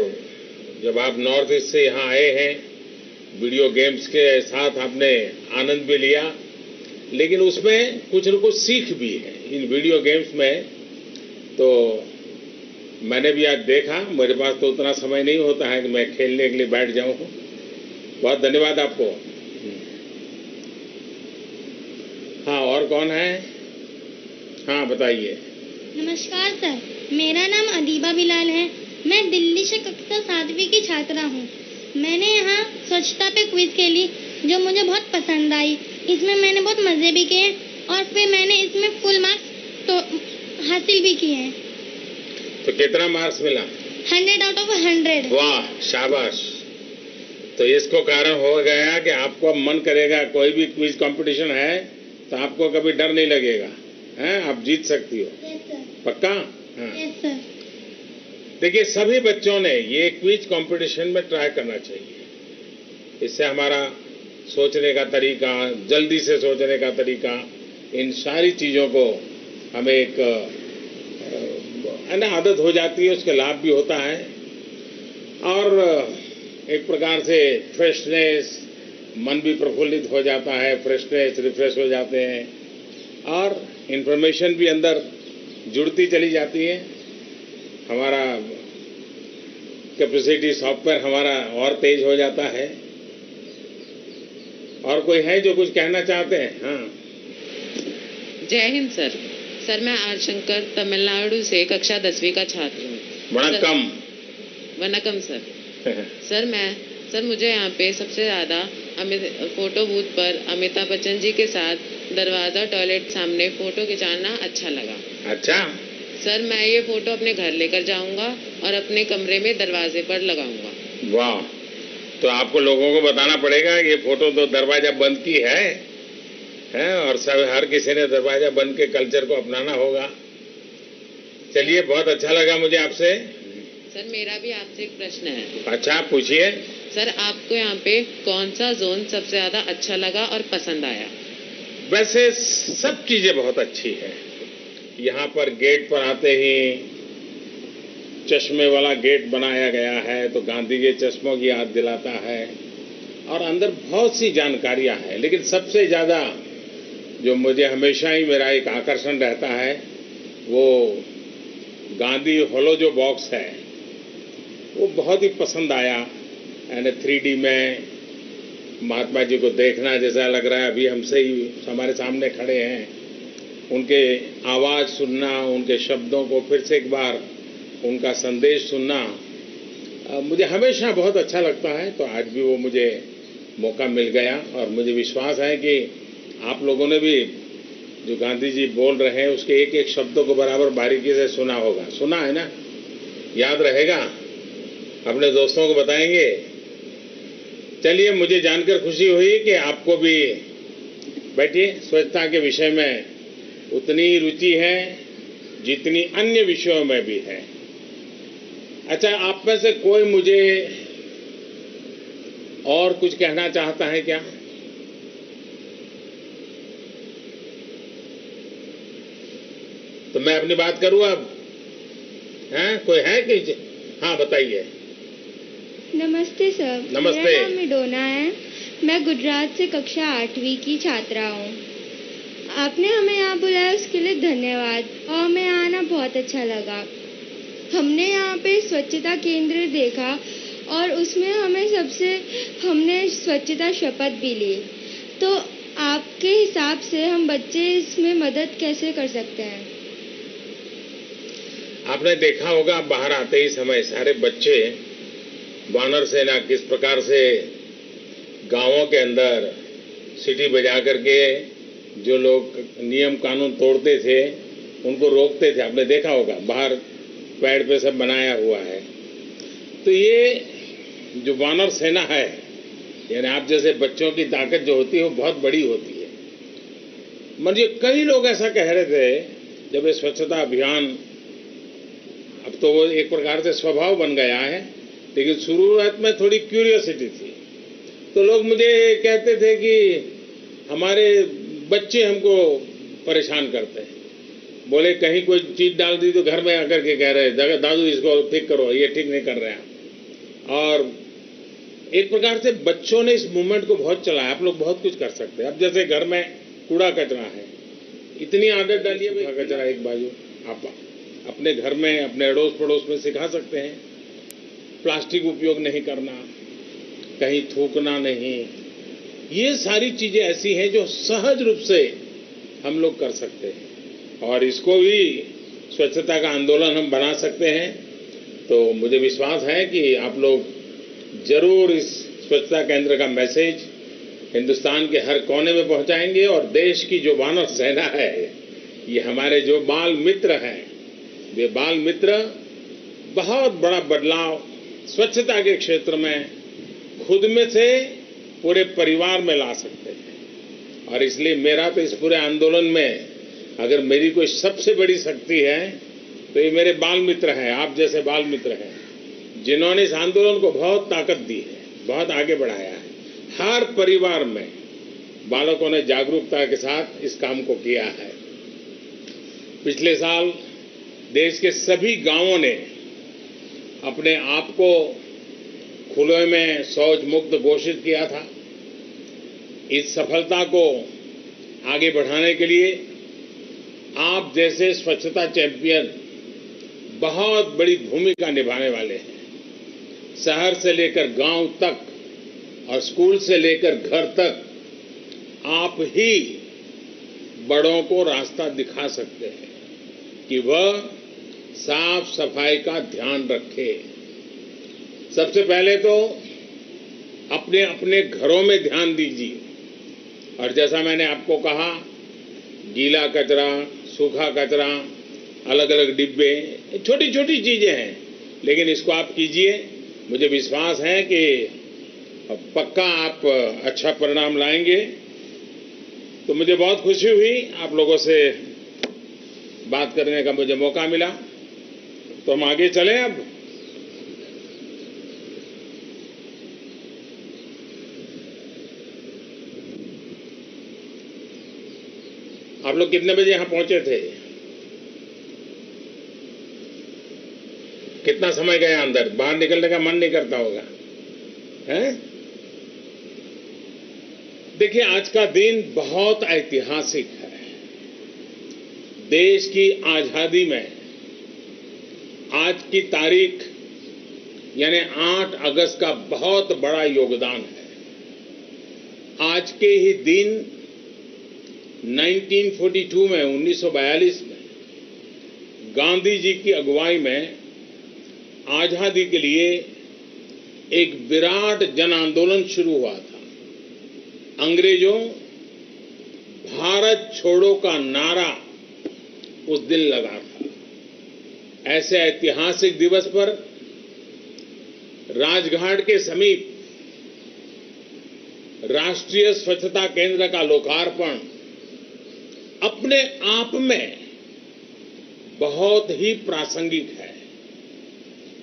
जब आप नॉर्थ ईस्ट से यहाँ आए हैं, वीडियो गेम्स के साथ आपने आनंद भी लिया, लेकिन उसमें कुछ न कुछ सीख भी है इन वीडियो गेम्स में। तो मैंने भी आज देखा, मेरे पास तो उतना समय नहीं होता है कि मैं खेलने के लिए बैठ जाऊं। बहुत धन्यवाद आपको। हाँ, और कौन है? हाँ, बताइए। नमस्कार सर, मेरा नाम अदीबा बिलाल है। मैं दिल्ली से कक्षा 7वीं की छात्रा हूँ। मैंने यहाँ स्वच्छता पे क्विज खेली जो मुझे बहुत पसंद आई। इसमें मैंने बहुत मजे भी किए और फिर मैंने इसमें फुल मार्क्स तो हासिल भी किए हैं। तो कितना मार्क्स मिला? 100 आउट ऑफ 100। वाह, शाबाश। तो इसको कारण हो गया कि आपको अब मन करेगा, कोई भी क्विज कंपटीशन है तो आपको कभी डर नहीं लगेगा, हैं? आप जीत सकती हो। Yes sir. पक्का? हाँ। Yes sir. देखिए, सभी बच्चों ने ये क्विज कंपटीशन में ट्राई करना चाहिए। इससे हमारा सोचने का तरीका, जल्दी से सोचने का तरीका, इन सारी चीजों को हमें एक आदत हो जाती है, उसका लाभ भी होता है और एक प्रकार से फ्रेशनेस, मन भी प्रफुल्लित हो जाता है, फ्रेशनेस, रिफ्रेश हो जाते हैं और इंफॉर्मेशन भी अंदर जुड़ती चली जाती है। हमारा कैपेसिटी सॉफ्टवेयर हमारा और तेज हो जाता है। और कोई है जो कुछ कहना चाहते हैं? हाँ। जय हिंद सर। सर मैं आर शंकर तमिलनाडु से कक्षा 10वीं का छात्र हूँ। वणक्कम। वणक्कम सर। सर मुझे यहाँ पे सबसे ज्यादा फोटो बूथ पर अमिताभ बच्चन जी के साथ दरवाजा टॉयलेट सामने फोटो खिंचाना अच्छा लगा। अच्छा। सर मैं ये फोटो अपने घर लेकर जाऊंगा और अपने कमरे में दरवाजे पर लगाऊंगा। वाह, तो आपको लोगों को बताना पड़ेगा ये फोटो तो दरवाजा बंद की है, हैं, और सब हर किसी ने दरवाजा बंद के कल्चर को अपनाना होगा। चलिए, बहुत अच्छा लगा मुझे आपसे। सर मेरा भी आपसे एक प्रश्न है। अच्छा, पूछिए। सर आपको यहाँ पे कौन सा जोन सबसे ज्यादा अच्छा लगा और पसंद आया? वैसे सब चीजें बहुत अच्छी है। यहाँ पर गेट पर आते ही चश्मे वाला गेट बनाया गया है, तो गांधी के चश्मों की याद दिलाता है, और अंदर बहुत सी जानकारियां हैं। लेकिन सबसे ज्यादा जो मुझे हमेशा ही मेरा एक आकर्षण रहता है, वो गांधी हॉलो जो बॉक्स है, वो बहुत ही पसंद आया। यानी 3D में महात्मा जी को देखना जैसा लग रहा है अभी हमसे ही हमारे सामने खड़े हैं। उनके आवाज सुनना, उनके शब्दों को फिर से एक बार उनका संदेश सुनना मुझे हमेशा बहुत अच्छा लगता है। तो आज भी वो मुझे मौका मिल गया, और मुझे विश्वास है कि आप लोगों ने भी जो गांधी जी बोल रहे हैं उसके एक एक शब्दों को बराबर बारीकी से सुना होगा। सुना है ना? याद रहेगा? अपने दोस्तों को बताएंगे? चलिए, मुझे जानकर खुशी हुई कि आपको भी, बैठिए, स्वच्छता के विषय में उतनी रुचि है जितनी अन्य विषयों में भी है। अच्छा, आप में से कोई मुझे और कुछ कहना चाहता है क्या? तो मैं अपनी बात करूं अब? हैं, कोई है कि? हाँ, बताइए। नमस्ते सर। नमस्ते। मेरा नाम मिडोना है। मैं गुजरात से कक्षा 8वीं की छात्रा हूँ। आपने हमें यहाँ बुलाया उसके लिए धन्यवाद, और हमें यहाँ आना बहुत अच्छा लगा। हमने यहाँ पे स्वच्छता केंद्र देखा, और उसमें हमने स्वच्छता शपथ भी ली। तो आपके हिसाब से हम बच्चे इसमें मदद कैसे कर सकते हैं? आपने देखा होगा बाहर आते ही समय सारे बच्चे वानर सेना किस प्रकार से गांवों के अंदर सीटी बजा करके जो लोग नियम कानून तोड़ते थे उनको रोकते थे। आपने देखा होगा, बाहर पेड़ पे सब बनाया हुआ है। तो ये जो वानर सेना है, यानी आप जैसे बच्चों की ताकत जो होती है वो बहुत बड़ी होती है। मुझे कई लोग ऐसा कह रहे थे जब ये स्वच्छता अभियान, अब तो वो एक प्रकार से स्वभाव बन गया है, लेकिन शुरुआत में थोड़ी क्यूरियोसिटी थी। तो लोग मुझे कहते थे कि हमारे बच्चे हमको परेशान करते हैं। बोले कहीं कोई चीज डाल दी तो घर में आकर के कह रहे दादू इसको ठीक करो, ये ठीक नहीं कर रहे हैं। और एक प्रकार से बच्चों ने इस मूवमेंट को बहुत चलाया। आप लोग बहुत कुछ कर सकते हैं। अब जैसे घर में कूड़ा कचरा है, इतनी आदत डालिए भाई, कचरा एक बाजू, आप अपने घर में अपने अड़ोस पड़ोस में सिखा सकते हैं। प्लास्टिक उपयोग नहीं करना, कहीं थूकना नहीं, ये सारी चीजें ऐसी हैं जो सहज रूप से हम लोग कर सकते हैं, और इसको भी स्वच्छता का आंदोलन हम बना सकते हैं। तो मुझे विश्वास है कि आप लोग जरूर इस स्वच्छता केंद्र का मैसेज हिंदुस्तान के हर कोने में पहुंचाएंगे, और देश की जो वानर सेना है, ये हमारे जो बाल मित्र हैं, ये बाल मित्र बहुत बड़ा बदलाव स्वच्छता के क्षेत्र में खुद में से पूरे परिवार में ला सकते हैं। और इसलिए मेरा तो इस पूरे आंदोलन में अगर मेरी कोई सबसे बड़ी शक्ति है तो ये मेरे बाल मित्र हैं, आप जैसे बाल मित्र हैं, जिन्होंने इस आंदोलन को बहुत ताकत दी है, बहुत आगे बढ़ाया है। हर परिवार में बालकों ने जागरूकता के साथ इस काम को किया है। पिछले साल देश के सभी गांवों ने अपने आप को खुले में शौच मुक्त घोषित किया था। इस सफलता को आगे बढ़ाने के लिए आप जैसे स्वच्छता चैंपियन बहुत बड़ी भूमिका निभाने वाले हैं। शहर से लेकर गांव तक और स्कूल से लेकर घर तक आप ही बड़ों को रास्ता दिखा सकते हैं कि वह साफ सफाई का ध्यान रखे। सबसे पहले तो अपने अपने घरों में ध्यान दीजिए, और जैसा मैंने आपको कहा, गीला कचरा, सूखा कचरा, अलग अलग डिब्बे, छोटी छोटी चीजें हैं, लेकिन इसको आप कीजिए। मुझे विश्वास है कि पक्का आप अच्छा परिणाम लाएंगे। तो मुझे बहुत खुशी हुई, आप लोगों से बात करने का मुझे मौका मिला। तो हम आगे चलें अब। आप लोग कितने बजे यहां पहुंचे थे? कितना समय गया अंदर? बाहर निकलने का मन नहीं करता होगा, हैं? देखिए, आज का दिन बहुत ऐतिहासिक है। देश की आजादी में आज की तारीख यानी 8 अगस्त का बहुत बड़ा योगदान है। आज के ही दिन 1942 में 1942 में गांधी जी की अगुवाई में आजादी के लिए एक विराट जन आंदोलन शुरू हुआ था। अंग्रेजों भारत छोड़ो का नारा उस दिन लगा था। ऐसे ऐतिहासिक दिवस पर राजघाट के समीप राष्ट्रीय स्वच्छता केंद्र का लोकार्पण अपने आप में बहुत ही प्रासंगिक है।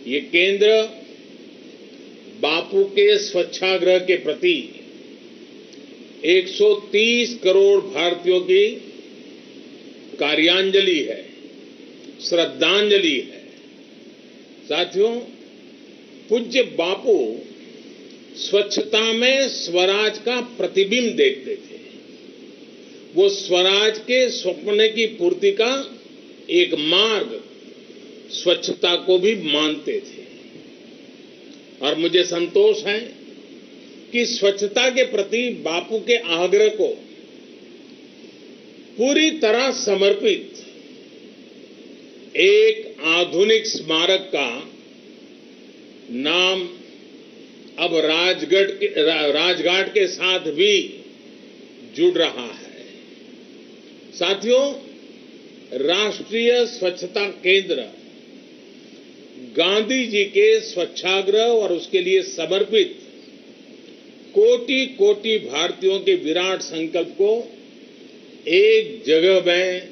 ये केंद्र बापू के स्वच्छाग्रह के प्रति 130 करोड़ भारतीयों की कार्यांजलि है, श्रद्धांजलि है। साथियों, पूज्य बापू स्वच्छता में स्वराज का प्रतिबिंब देखते थे। वो स्वराज के स्वप्न की पूर्ति का एक मार्ग स्वच्छता को भी मानते थे। और मुझे संतोष है कि स्वच्छता के प्रति बापू के आग्रह को पूरी तरह समर्पित एक आधुनिक स्मारक का नाम अब राजघाट के साथ भी जुड़ रहा है। साथियों, राष्ट्रीय स्वच्छता केंद्र गांधी जी के स्वच्छाग्रह और उसके लिए समर्पित कोटि कोटि भारतीयों के विराट संकल्प को एक जगह में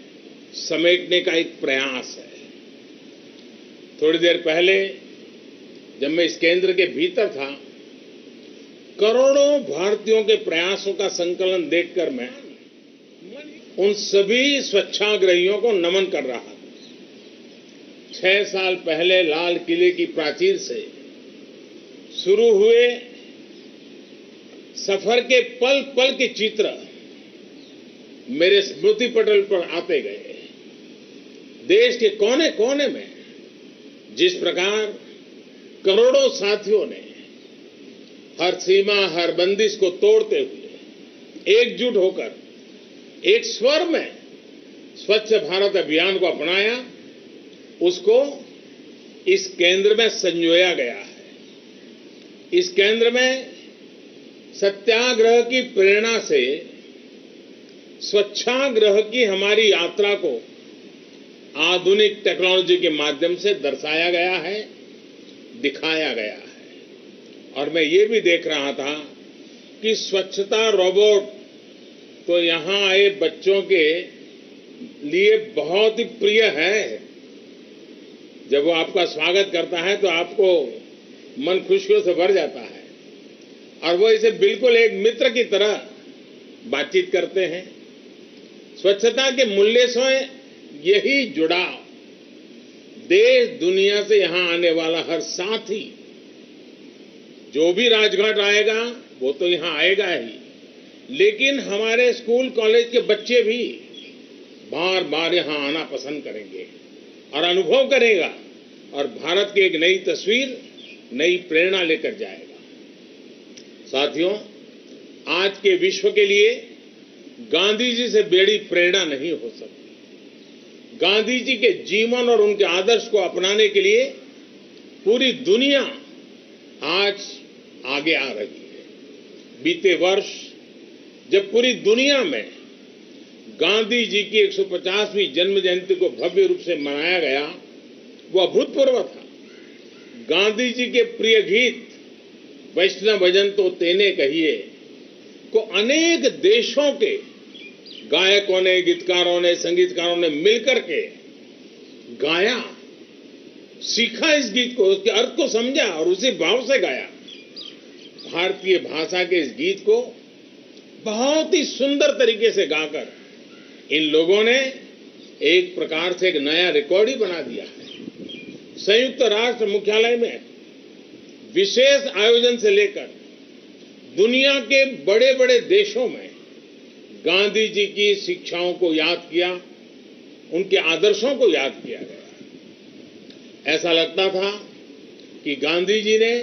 समेटने का एक प्रयास है। थोड़ी देर पहले जब मैं इस केंद्र के भीतर था, करोड़ों भारतीयों के प्रयासों का संकलन देखकर मैं उन सभी स्वच्छाग्रहियों को नमन कर रहा था। 6 साल पहले लाल किले की प्राचीर से शुरू हुए सफर के पल पल के चित्र मेरे स्मृति पटल पर आते गए। देश के कोने कोने में जिस प्रकार करोड़ों साथियों ने हर सीमा, हर बंदिश को तोड़ते हुए एकजुट होकर एक स्वर में स्वच्छ भारत अभियान को अपनाया, उसको इस केंद्र में संजोया गया है। इस केंद्र में सत्याग्रह की प्रेरणा से स्वच्छाग्रह की हमारी यात्रा को आधुनिक टेक्नोलॉजी के माध्यम से दर्शाया गया है, दिखाया गया है। और मैं ये भी देख रहा था कि स्वच्छता रोबोट तो यहां आए बच्चों के लिए बहुत ही प्रिय है। जब वो आपका स्वागत करता है तो आपको मन खुशियों से भर जाता है और वो इसे बिल्कुल एक मित्र की तरह बातचीत करते हैं। स्वच्छता के मूल्य से यही जुड़ाव, देश दुनिया से यहां आने वाला हर साथी जो भी राजघाट आएगा वो तो यहां आएगा ही, लेकिन हमारे स्कूल कॉलेज के बच्चे भी बार बार यहां आना पसंद करेंगे और अनुभव करेगा और भारत की एक नई तस्वीर, नई प्रेरणा लेकर जाएगा। साथियों, आज के विश्व के लिए गांधी जी से बड़ी प्रेरणा नहीं हो सकती। गांधी जी के जीवन और उनके आदर्श को अपनाने के लिए पूरी दुनिया आज आगे आ रही है। बीते वर्ष जब पूरी दुनिया में गांधी जी की 150वीं जन्म जयंती को भव्य रूप से मनाया गया, वो अभूतपूर्व था। गांधी जी के प्रिय गीत वैष्णव भजन तो तेने कहिए को अनेक देशों के गायकों ने, गीतकारों ने, संगीतकारों ने मिलकर के गाया, सीखा इस गीत को, उसके अर्थ को समझा और उसी भाव से गाया। भारतीय भाषा के इस गीत को बहुत ही सुंदर तरीके से गाकर इन लोगों ने एक प्रकार से एक नया रिकॉर्ड ही बना दिया है। संयुक्त राष्ट्र मुख्यालय में विशेष आयोजन से लेकर दुनिया के बड़े बड़े देशों में गांधी जी की शिक्षाओं को याद किया, उनके आदर्शों को याद किया गया। ऐसा लगता था कि गांधी जी ने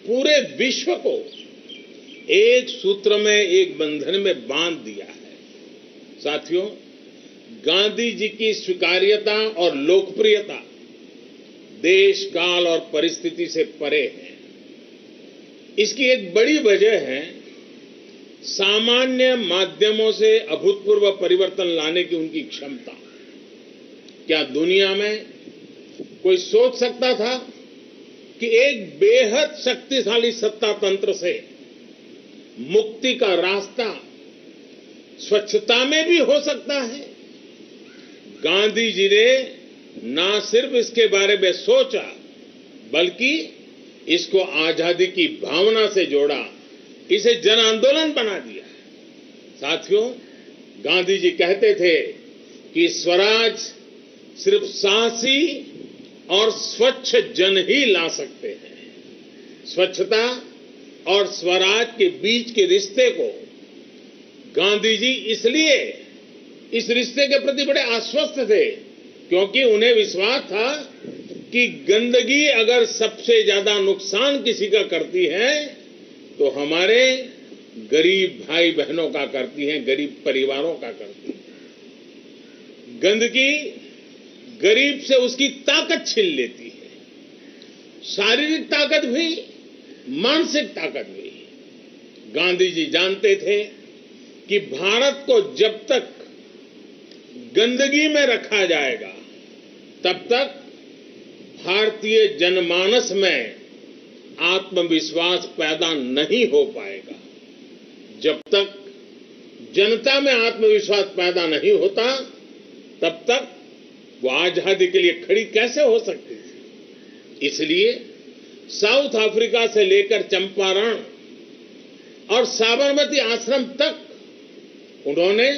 पूरे विश्व को एक सूत्र में, एक बंधन में बांध दिया है। साथियों, गांधी जी की स्वीकार्यता और लोकप्रियता देश, काल और परिस्थिति से परे है। इसकी एक बड़ी वजह है सामान्य माध्यमों से अभूतपूर्व परिवर्तन लाने की उनकी क्षमता। क्या दुनिया में कोई सोच सकता था कि एक बेहद शक्तिशाली सत्ता तंत्र से मुक्ति का रास्ता स्वच्छता में भी हो सकता है? गांधी जी ने ना सिर्फ इसके बारे में सोचा, बल्कि इसको आजादी की भावना से जोड़ा, इसे जन आंदोलन बना दिया। साथियों, गांधी जी कहते थे कि स्वराज सिर्फ साहसी और स्वच्छ जन ही ला सकते हैं। स्वच्छता और स्वराज के बीच के रिश्ते को गांधी जी इसलिए इस रिश्ते के प्रति बड़े आश्वस्त थे क्योंकि उन्हें विश्वास था कि गंदगी अगर सबसे ज्यादा नुकसान किसी का करती है तो हमारे गरीब भाई बहनों का करती है, गरीब परिवारों का करती है। गंदगी गरीब से उसकी ताकत छीन लेती है, शारीरिक ताकत भी, मानसिक ताकत भी। गांधी जी जानते थे कि भारत को जब तक गंदगी में रखा जाएगा तब तक भारतीय जनमानस में आत्मविश्वास पैदा नहीं हो पाएगा। जब तक जनता में आत्मविश्वास पैदा नहीं होता तब तक वो आजादी के लिए खड़ी कैसे हो सकती थी? इसलिए साउथ अफ्रीका से लेकर चंपारण और साबरमती आश्रम तक उन्होंने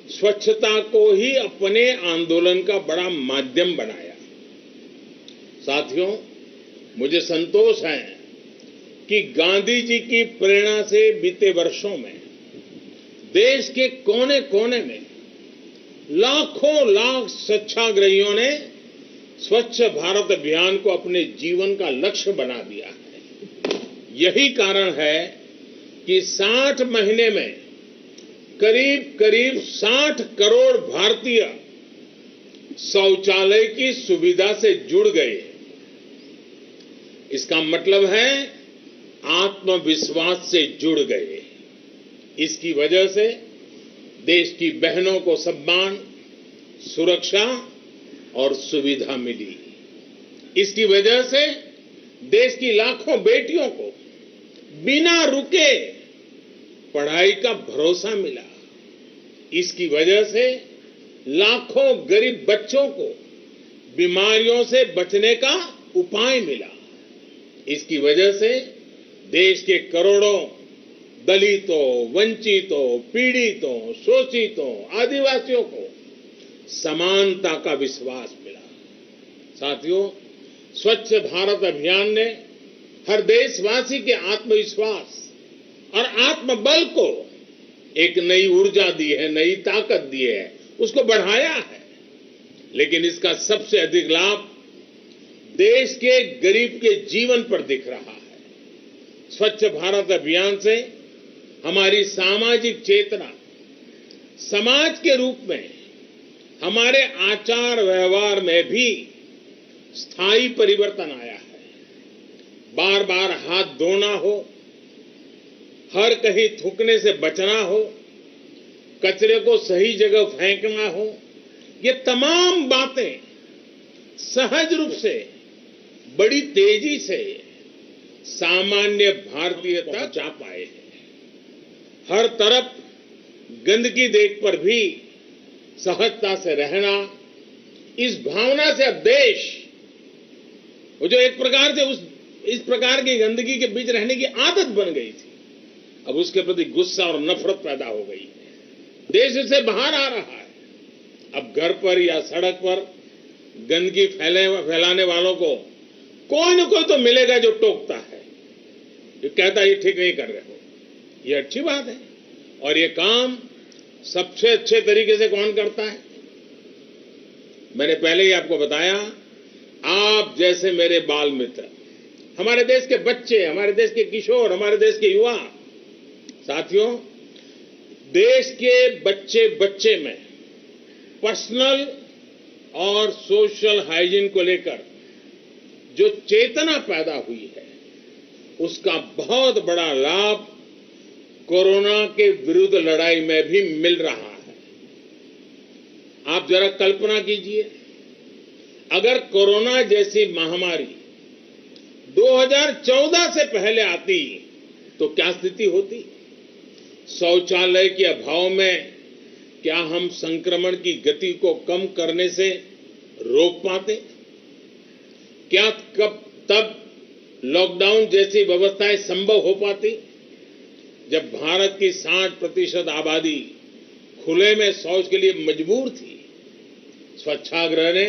स्वच्छता को ही अपने आंदोलन का बड़ा माध्यम बनाया। साथियों, मुझे संतोष है कि गांधी जी की प्रेरणा से बीते वर्षों में देश के कोने कोने में लाखों लाख स्वच्छाग्रहियों ने स्वच्छ भारत अभियान को अपने जीवन का लक्ष्य बना दिया है। यही कारण है कि 60 महीने में करीब करीब 60 करोड़ भारतीय शौचालय की सुविधा से जुड़ गए। इसका मतलब है आत्मविश्वास से जुड़ गए। इसकी वजह से देश की बहनों को सम्मान, सुरक्षा और सुविधा मिली। इसकी वजह से देश की लाखों बेटियों को बिना रुके पढ़ाई का भरोसा मिला। इसकी वजह से लाखों गरीब बच्चों को बीमारियों से बचने का उपाय मिला। इसकी वजह से देश के करोड़ों दलितों, वंचितों, पीड़ितों, शोषितों, आदिवासियों को समानता का विश्वास मिला। साथियों, स्वच्छ भारत अभियान ने हर देशवासी के आत्मविश्वास और आत्मबल को एक नई ऊर्जा दी है, नई ताकत दी है, उसको बढ़ाया है। लेकिन इसका सबसे अधिक लाभ देश के गरीब के जीवन पर दिख रहा है। स्वच्छ भारत अभियान से हमारी सामाजिक चेतना, समाज के रूप में हमारे आचार व्यवहार में भी स्थायी परिवर्तन आया है। बार बार हाथ धोना हो, हर कहीं थूकने से बचना हो, कचरे को सही जगह फेंकना हो, ये तमाम बातें सहज रूप से, बड़ी तेजी से सामान्य भारतीय तक पहुंचा पाए हैं। हर तरफ गंदगी देख पर भी सहजता से रहना, इस भावना से अब देश, वो जो एक प्रकार से इस प्रकार की गंदगी के बीच रहने की आदत बन गई थी, अब उसके प्रति गुस्सा और नफरत पैदा हो गई है। देश इससे बाहर आ रहा है। अब घर पर या सड़क पर गंदगी फैलाने वालों को कोई न कोई तो मिलेगा जो टोकता है, जो कहता है ये ठीक नहीं कर रहे हो। ये अच्छी बात है। और ये काम सबसे अच्छे तरीके से कौन करता है? मैंने पहले ही आपको बताया, आप जैसे मेरे बाल मित्र, हमारे देश के बच्चे, हमारे देश के किशोर, हमारे देश के युवा साथियों, देश के बच्चे में पर्सनल और सोशल हाइजीन को लेकर जो चेतना पैदा हुई है, उसका बहुत बड़ा लाभ कोरोना के विरुद्ध लड़ाई में भी मिल रहा है। आप जरा कल्पना कीजिए, अगर कोरोना जैसी महामारी 2014 से पहले आती तो क्या स्थिति होती? शौचालय के अभाव में क्या हम संक्रमण की गति को कम करने से रोक पाते? क्या तब लॉकडाउन जैसी व्यवस्थाएं संभव हो पाती? जब भारत की 60% आबादी खुले में शौच के लिए मजबूर थी, स्वच्छाग्रह ने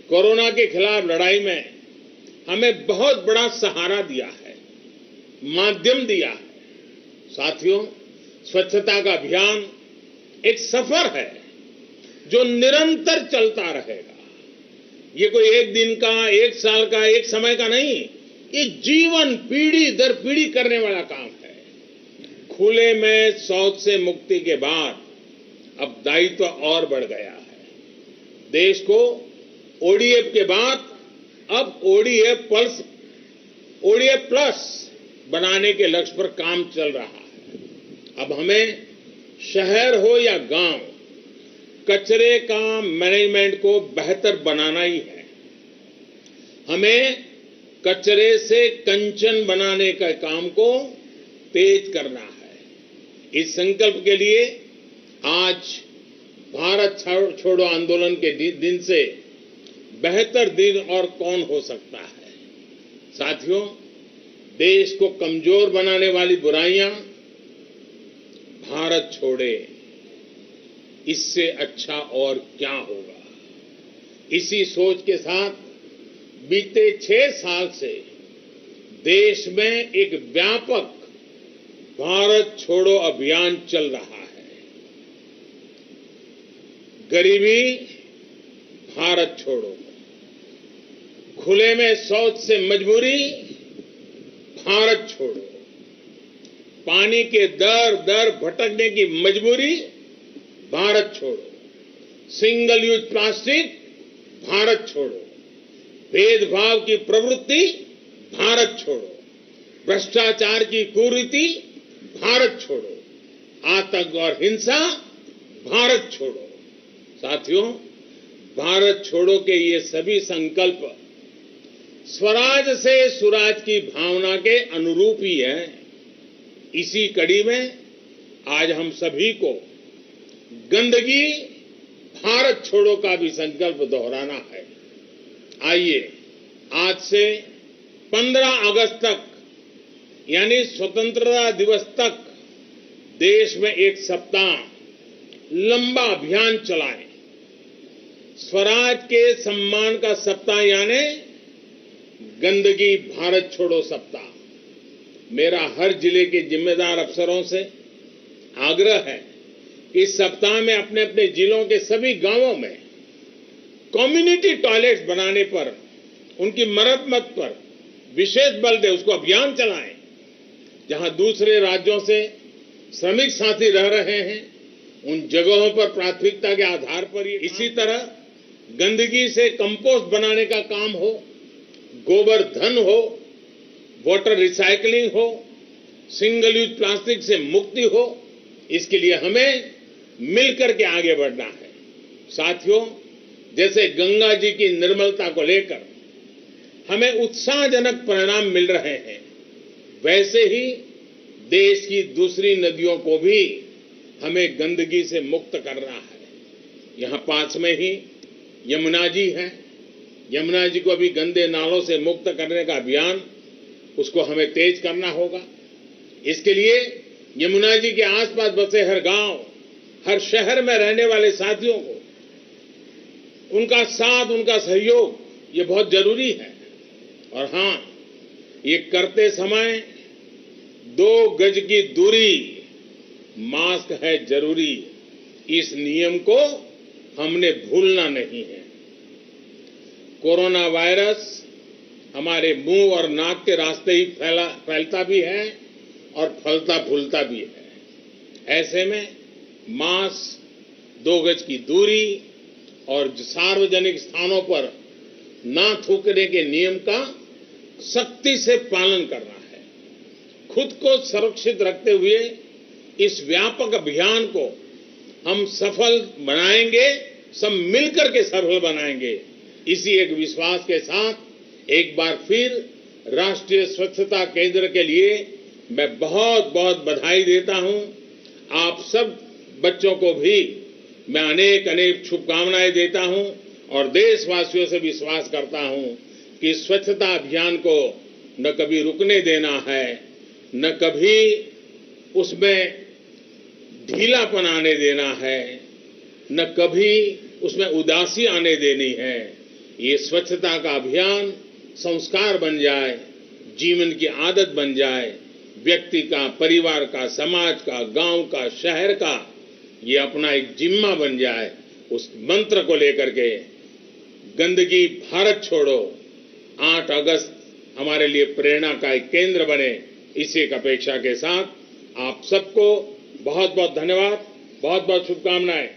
कोरोना के खिलाफ लड़ाई में हमें बहुत बड़ा सहारा दिया है, माध्यम दिया है। साथियों, स्वच्छता का अभियान एक सफर है जो निरंतर चलता रहेगा। ये कोई एक दिन का, एक साल का, एक समय का नहीं, ये जीवन पीढ़ी दर पीढ़ी करने वाला काम है। खुले में शौच से मुक्ति के बाद अब दायित्व और बढ़ गया है। देश को ओडीएफ के बाद अब ओडीएफ प्लस बनाने के लक्ष्य पर काम चल रहा है। अब हमें शहर हो या गांव, कचरे का मैनेजमेंट को बेहतर बनाना ही है। हमें कचरे से कंचन बनाने का काम को तेज करना है। इस संकल्प के लिए आज भारत छोड़ो आंदोलन के दिन से बेहतर दिन और कौन हो सकता है? साथियों, देश को कमजोर बनाने वाली बुराइयां भारत छोड़े, इससे अच्छा और क्या होगा? इसी सोच के साथ बीते 6 साल से देश में एक व्यापक भारत छोड़ो अभियान चल रहा है। गरीबी भारत छोड़ो, खुले में शौच से मजबूरी भारत छोड़ो, पानी के दर भटकने की मजबूरी भारत छोड़ो, सिंगल यूज प्लास्टिक भारत छोड़ो, भेदभाव की प्रवृत्ति भारत छोड़ो, भ्रष्टाचार की कुरीति भारत छोड़ो, आतंक और हिंसा भारत छोड़ो। साथियों, भारत छोड़ो के ये सभी संकल्प स्वराज से सुराज की भावना के अनुरूप ही है। इसी कड़ी में आज हम सभी को गंदगी भारत छोड़ो का भी संकल्प दोहराना है। आइए आज से 15 अगस्त तक यानी स्वतंत्रता दिवस तक देश में एक सप्ताह लंबा अभियान चलाएं। स्वराज के सम्मान का सप्ताह यानी गंदगी भारत छोड़ो सप्ताह। मेरा हर जिले के जिम्मेदार अफसरों से आग्रह है कि इस सप्ताह में अपने अपने जिलों के सभी गांवों में कम्युनिटी टॉयलेट्स बनाने पर, उनकी मरम्मत पर विशेष बल दें, उसको अभियान चलाएं। जहां दूसरे राज्यों से श्रमिक साथी रह रहे हैं, उन जगहों पर प्राथमिकता के आधार पर इसी तरह गंदगी से कंपोस्ट बनाने का काम हो, गोबर धन हो, वाटर रिसाइकलिंग हो, सिंगल यूज प्लास्टिक से मुक्ति हो, इसके लिए हमें मिलकर के आगे बढ़ना है। साथियों, जैसे गंगा जी की निर्मलता को लेकर हमें उत्साहजनक परिणाम मिल रहे हैं, वैसे ही देश की दूसरी नदियों को भी हमें गंदगी से मुक्त करना है। यहाँ पास में ही यमुना जी है। यमुना जी को अभी गंदे नालों से मुक्त करने का अभियान उसको हमें तेज करना होगा। इसके लिए यमुना जी के आसपास बसे हर गांव, हर शहर में रहने वाले साथियों को उनका साथ, उनका सहयोग ये बहुत जरूरी है। और हाँ, ये करते समय 2 गज की दूरी, मास्क है जरूरी, इस नियम को हमने भूलना नहीं है। कोरोना वायरस हमारे मुंह और नाक के रास्ते ही फैलता भी है और फलता फूलता भी है। ऐसे में मास्क, 2 गज की दूरी और सार्वजनिक स्थानों पर ना थूकने के नियम का सख्ती से पालन करना है। खुद को सुरक्षित रखते हुए इस व्यापक अभियान को हम सफल बनाएंगे, सब मिलकर के सफल बनाएंगे। इसी एक विश्वास के साथ एक बार फिर राष्ट्रीय स्वच्छता केंद्र के लिए मैं बहुत बहुत बधाई देता हूं। आप सब बच्चों को भी मैं अनेक अनेक शुभकामनाएं देता हूं और देशवासियों से विश्वास करता हूं कि स्वच्छता अभियान को न कभी रुकने देना है, न कभी उसमें ढीलापन आने देना है, न कभी उसमें उदासी आने देनी है। ये स्वच्छता का अभियान संस्कार बन जाए, जीवन की आदत बन जाए, व्यक्ति का, परिवार का, समाज का, गांव का, शहर का ये अपना एक जिम्मा बन जाए। उस मंत्र को लेकर के गंदगी भारत छोड़ो 8 अगस्त हमारे लिए प्रेरणा का एक केंद्र बने, इसी एक अपेक्षा के साथ आप सबको बहुत बहुत धन्यवाद, बहुत बहुत शुभकामनाएं।